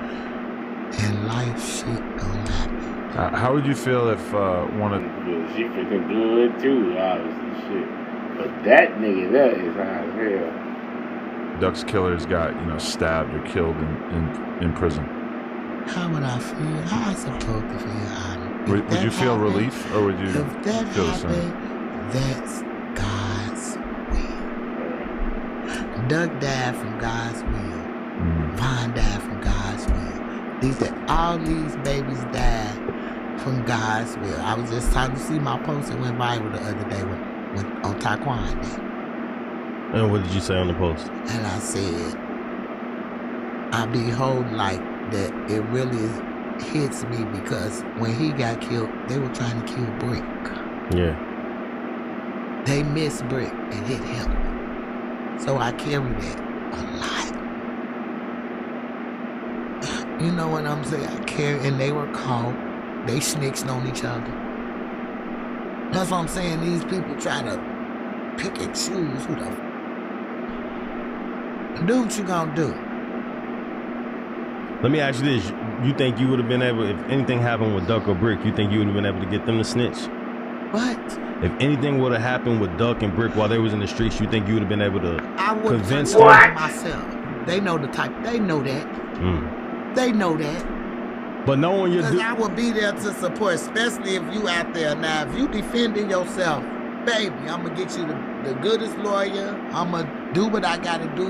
And life shit gonna happen. How would you feel if one of She freaking good too, obviously, shit. But that nigga, that is high as hell. Duck's killers got, stabbed or killed in prison? How would I feel? How I supposed to feel, Adam? Would you feel relief, or would you If that feel the same? happened, that's God's will. Doug died from God's will. Vaughn died from God's will. All these babies died from God's will. I was just talking to see my post that went viral the other day on Taekwondo Day. And what did you say on the post? And I said, I behold like that it really hits me because when he got killed, they were trying to kill Brick. Yeah. They missed Brick and hit him. So I carry that a lot. You know what I'm saying? I carry, and they were caught. They snitched on each other. That's what I'm saying. These people try to pick and choose who the do what you gonna do. Let me ask you this. You think you would have been able, if anything happened with Duck or Brick, you think you would have been able to get them to snitch? What? If anything would have happened with Duck and Brick while they was in the streets, you think you would have been able to convince them? Myself. They know the type. They know that. They know that. But knowing your Because I will be there to support, especially if you out there now. If you defending yourself, baby, I'm going to get you the goodest lawyer. I'm going to do what I got to do.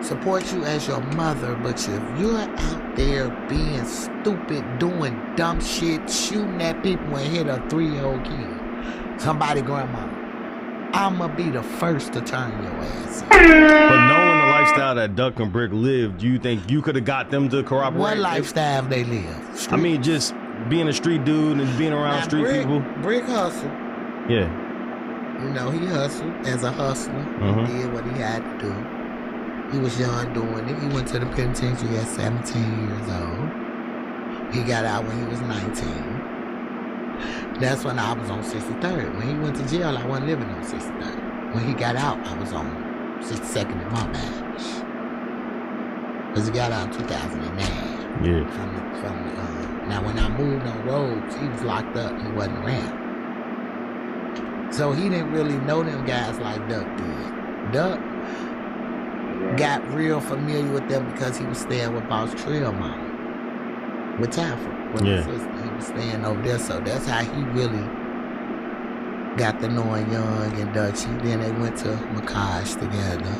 Support you as your mother. But if you're out there being stupid, doing dumb shit, shooting at people and hit a 3-year-old kid, somebody grandma, I'm going to be the first to turn your ass in. But knowing the lifestyle that Duck and Brick lived, do you think you could have got them to corroborate? What lifestyle they live? I mean, just being a street dude and being around street people. Brick hustle. Yeah. You know, he hustled as a hustler. He did what he had to do. He was young doing it. He went to the penitentiary at 17 years old. He got out when he was 19. That's when I was on 63rd. When he went to jail, I wasn't living on 63rd. When he got out, I was on 62nd and Momma. Because he got out in 2009. Yeah. Now, when I moved on roads, he was locked up. He wasn't around. So he didn't really know them guys like Duck did. Duck got real familiar with them because he was staying with Boss Trail Mama. With Taffer. With his sister. He was staying over there. So that's how he really got to knowing Young and Dutchy. Then they went to Makash together.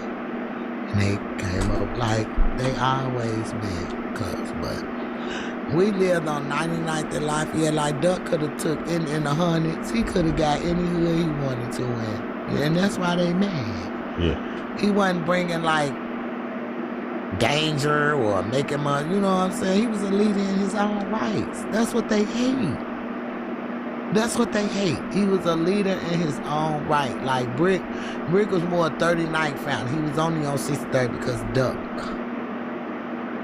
And they came up like they always been close. But we lived on 99th and Lafayette. Like Duck could have took in the hundreds. He could have got any hood he wanted to in. And that's why they mad. Yeah. He wasn't bringing like danger or making money. You know what I'm saying? He was a leader in his own rights. That's what they hate. That's what they hate. He was a leader in his own right. Like Brick was more 39th found. He was only on 63rd because Duck. You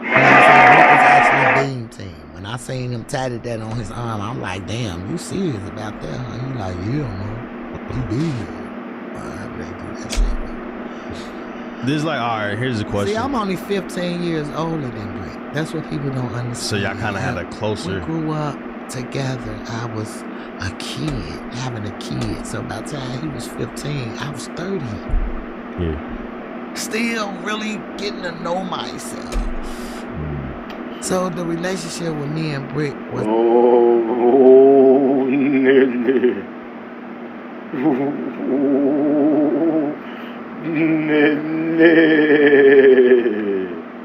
know what I'm saying? Brick was actually Beam Team. When I seen him tatted that on his arm, I'm like, damn, you serious about that? Huh? He like, yeah, man. He did. They do that shit. This is like, all right, here's the question. See, I'm only 15 years older than Brick. That's what people don't understand. So y'all kind of had a closer... We grew up together. I was a kid, having a kid. So by the time he was 15, I was 30. Yeah. Still really getting to know myself. So the relationship with me and Brick was... Oh, nigga.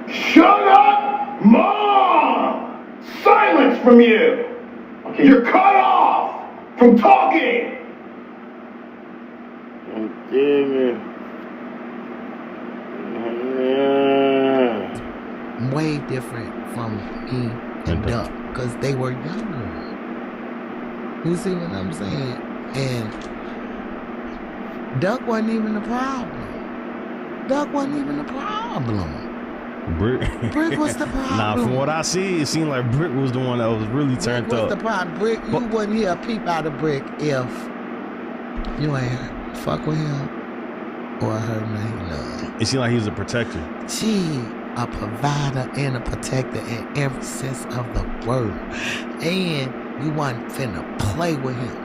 Shut up, Mom! Silence from you! Okay. You're cut off from talking! Oh, damn it. way different from me and Duck, because they were younger. You see what I'm saying? And Duck wasn't even the problem. Duck wasn't even the problem. Brick was the problem. Nah, from what I see, it seemed like Brick was the one that was really turned Brick up. was the problem. Brick, you wouldn't hear a peep out of Brick if you ain't fuck with him or her name love. It seemed like he was a protector. Gee, a provider and a protector in every sense of the word. And we wasn't finna play with him.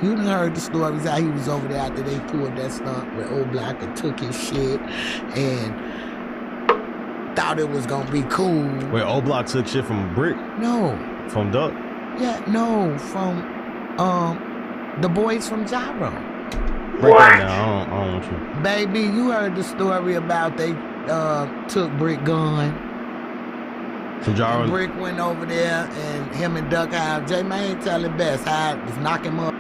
You done heard the stories how he was over there after they pulled that stunt where old Block and took his shit and thought it was gonna be cool. Wait, old Block took shit from Brick? No. From Duck? Yeah, no, from the boys from Gyro. Break that down. I don't want you. Baby, you heard the story about they took Brick gun. So Gyro. And Brick went over there and him and Duck out. J-Man tell it best. How it was knocking him out.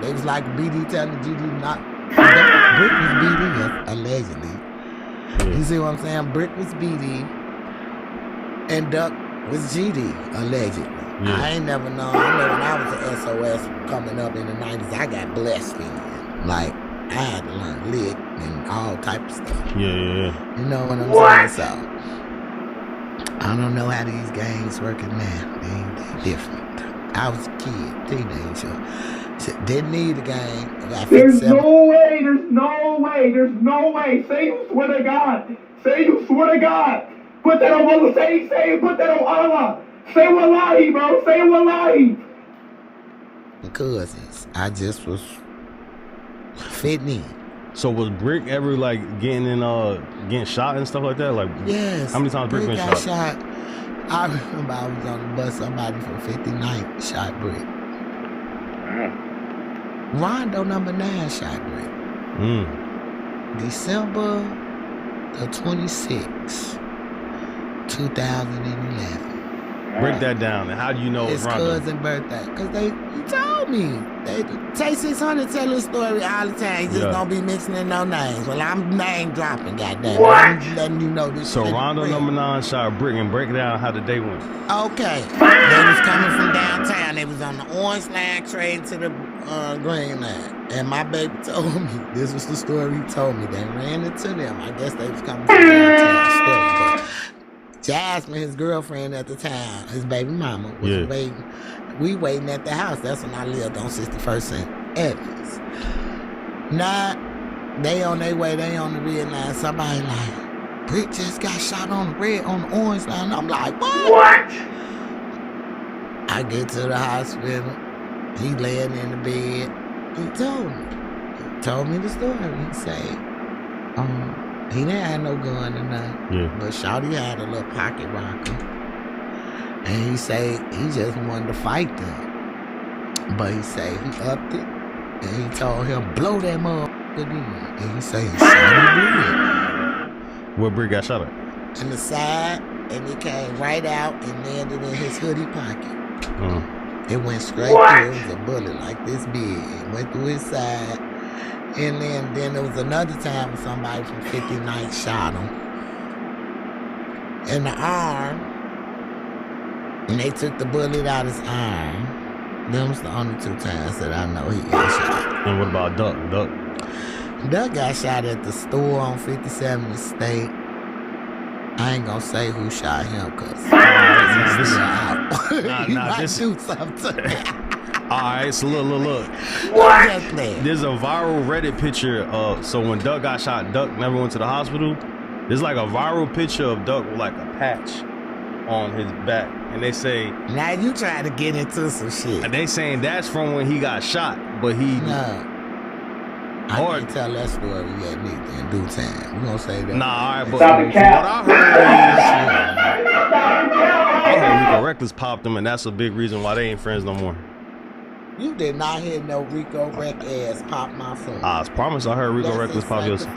They was like BD telling GD not. Brick was BD, allegedly. Yeah. You see what I'm saying? Brick was BD and Duck was GD, allegedly. Yeah. I ain't never known. I know when I was an SOS coming up in the 90s, I got blessed in. Like, I had to learn lit and all type of stuff. Yeah. You know what I'm saying? So, I don't know how these gangs working now. They different. I was a kid, teenager. Didn't need a gang. There's no way. Say you swear to God. Put that on Allah. Say put that on Allah. Say wallahi, bro. Say wallahi. Cousins. I just was fitting in. So was Brick ever like getting shot and stuff like that? Like, yes. How many times Brick been got shot? I remember I was on the bus. Somebody from 59th shot Brick. Rondo number 9 shot Brick. December the 26th, 2011. Break that down. And how do you know his it's Rondo? cousin's birthday? Because he told me. They say 600 tell his story all the time. He just don't be mentioning no names. Well, I'm name dropping, goddamn. I'm letting you know this. So shit Rondo is real. number 9 shot Brick, and break down how the day went. Okay. They was coming from downtown. They was on the orange line trading to the green line. And my baby told me, this was the story he told me. They ran into them. I guess they was coming from downtown still. But Jasmine, his girlfriend at the time, his baby mama, was waiting. We waiting at the house. That's when I lived on 61st and Evans. Now, they on their way. They on the red line. Somebody like, Brick just got shot on the orange line. I'm like, what? I get to the hospital. He laying in the bed. He told me the story. He said, he didn't have no gun or nothing. But Shawty had a little pocket rocket. And he say he just wanted to fight them. But he say he upped it. And he told him, blow that motherfucker in. And he say, Shawty blew it. Where Brick got shot at? In the side. And it came right out and landed in his hoodie pocket. It went straight through. It was a bullet like this big. It went through his side. And then there was another time when somebody from 59th shot him in the arm. And they took the bullet out his arm. Them was the only 2 times that I know he got shot. And what about Duck? Duck got shot at the store on 57th State. I ain't gonna say who shot him because he's still out. He might do something. Alright, so look. There's a viral Reddit picture so when Duck got shot, Duck never went to the hospital. There's like a viral picture of Duck with like a patch on his back. And they say, now you trying to get into some shit. And they saying that's from when he got shot, but he I can't tell that story yet neither in due time. We gonna say that. Nah, alright, but what I heard Rico Reckless popped them, and that's a big reason why they ain't friends no more. You did not hear no Rico Wreck ass pop my phone. I promise I heard Rico Reckless pop your son.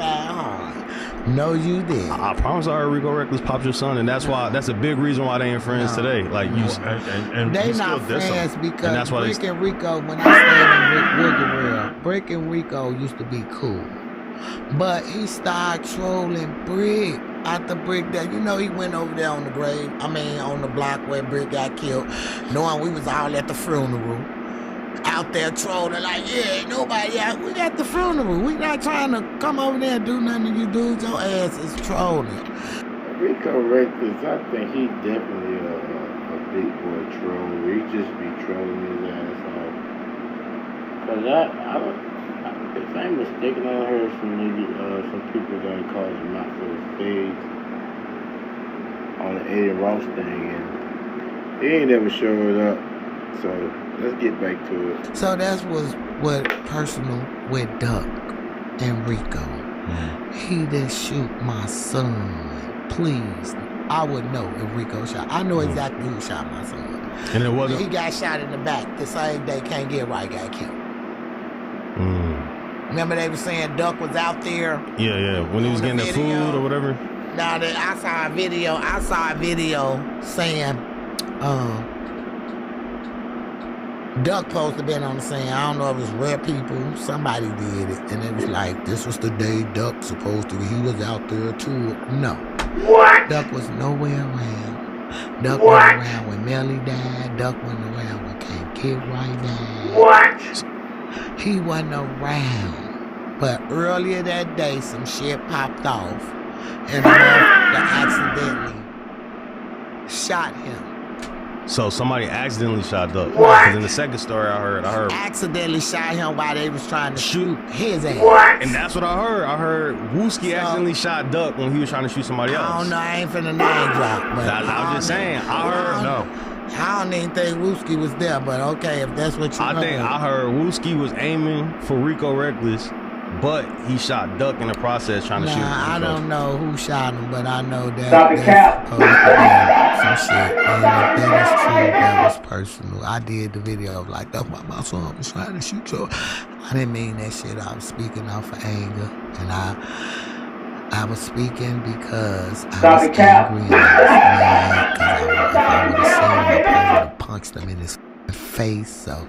No, you did. I promise I heard Rico Reckless pop your son, and that's why. That's a big reason why they ain't friends today. Like you, and they not friends because and that's why Brick and Rico. When I stayed in Wiggle, Brick and Rico used to be cool, but he started trolling Brick. After Brick that, you know, he went over there on the grave. I mean, on the block where Brick got killed, knowing we was all at the funeral. Out there trolling like, yeah, ain't nobody out. We got the funeral. We not trying to come over there and do nothing to you dudes. Your ass is trolling. Rico Reckless, I think he definitely a big boy troll. He just be trolling his ass off. Cause if I ain't mistaken, I heard some people that called him out for his face. the Aiden Ross thing, and he ain't never showed up. So let's get back to it. So that was what personal with Duck and Rico. He didn't shoot my son. Please. I would know if Rico shot. I know exactly who shot my son. And it wasn't. He got shot in the back the same day Can't Get Right got killed. Remember they were saying Duck was out there? Yeah. When he was getting the food or whatever? Now that I saw a video saying Duck supposed to been on the scene. I don't know if it was rare people. Somebody did it. And it was like, this was the day Duck supposed to be. He was out there too. No. What? Duck was nowhere around. Duck wasn't around when Melly died. Duck wasn't around when Can't Get Right died. What? He wasn't around. But earlier that day, some shit popped off. And the accidentally shot him. So somebody accidentally shot Duck. Because in the second story I heard accidentally shot him while they was trying to shoot his ass. What? and that's what I heard. I heard Wooski accidentally shot Duck when he was trying to shoot somebody else. I don't know, I ain't finna name drop. But I'm just saying. I heard I don't even think Wooski was there, but okay, if that's what you I think I heard Wooski was aiming for Rico Reckless, but he shot Duck in the process trying to shoot Rico. I don't know who shot him, but I know that Stop the cap. supposed to be some shit. And if that is true, that was personal. I did the video of like, that's why my son was trying to shoot you. I didn't mean that shit. I was speaking off of anger, and I was speaking because I Stop was the cap. angry and I was mad because if I would have seen him, I probably would have punched him in his face. So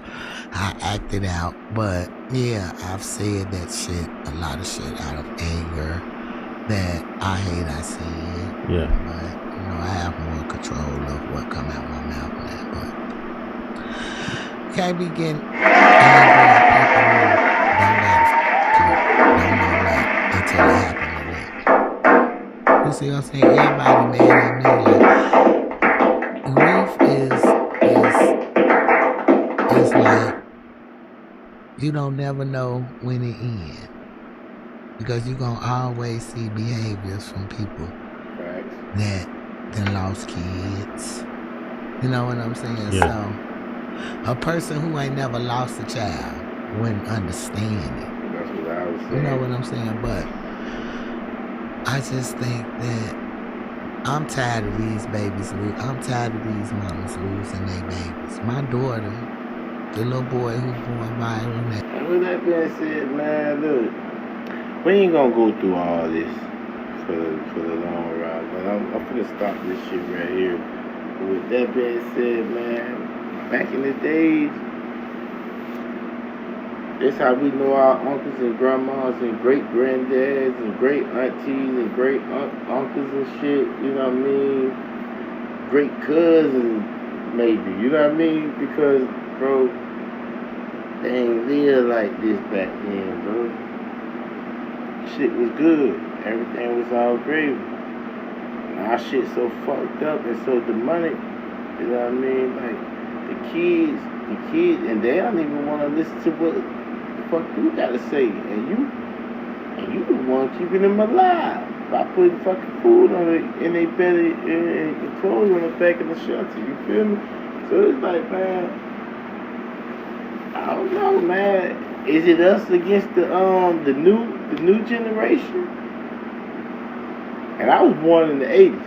I acted out. But yeah, I've said that shit, a lot of shit out of anger that I hate I said. Yeah. But you know, I have more control of what come out my mouth now. But can't be getting angry at people who don't know that until it happens. You see what I'm saying? Everybody mad at me. Like, grief is like, you don't never know when it ends. Because you're going to always see behaviors from people that lost kids. You know what I'm saying? Yeah. So, a person who ain't never lost a child wouldn't understand it. That's what I was saying. You know what I'm saying? But I just think that I'm tired of these babies I'm tired of these mamas losing their babies. My daughter, the little boy who's born viral. And with that being said, man, look, we ain't gonna go through all this for the long ride, but I'm finna stop this shit right here. But with that being said, man, back in the days, that's how we know our uncles and grandmas and great granddads and great aunties and great uncles and shit, you know what I mean? Great cousins, maybe, you know what I mean? Because, bro, they ain't live like this back then, bro. Shit was good. Everything was all gravy. Now shit so fucked up and so demonic, you know what I mean? Like, the kids, and they don't even want to listen to what the fuck you gotta say. And you the one keeping them alive by putting fucking food on it in their belly and clothes on the back of the shelter. You feel me? So it's like, man, I don't know, man. Is it us against the new generation? And I was born in the 80s.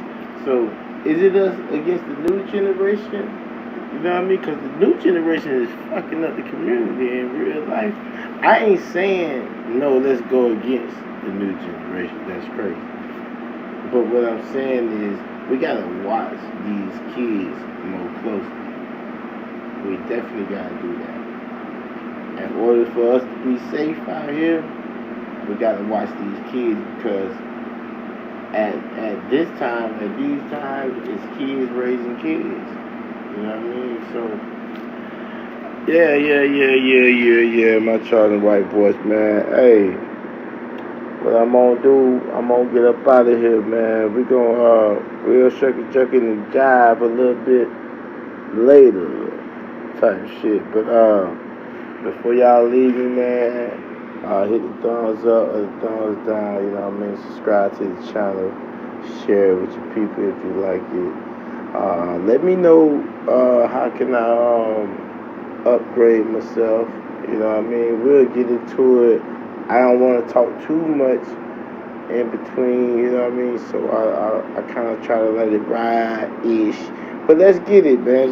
So is it us against the new generation? You know what I mean? Because the new generation is fucking up the community in real life. I ain't saying, no, let's go against the new generation. That's crazy. But what I'm saying is, we got to watch these kids more closely. We definitely got to do that. In order for us to be safe out here, we got to watch these kids because at these times, it's kids raising kids. You know what I mean? So, yeah, my Charlie White voice, man. Hey, what I'm gonna do, I'm gonna get up out of here, man. We gonna real shucking and jive a little bit later type shit. But before y'all leave me, man, hit the thumbs up or the thumbs down, you know what I mean? Subscribe to the channel. share it with your people if you like it. Let me know how can I upgrade myself. You know what I mean? We'll get into it. I don't want to talk too much in between, you know what I mean? So I kind of try to let it ride-ish. But let's get it, man.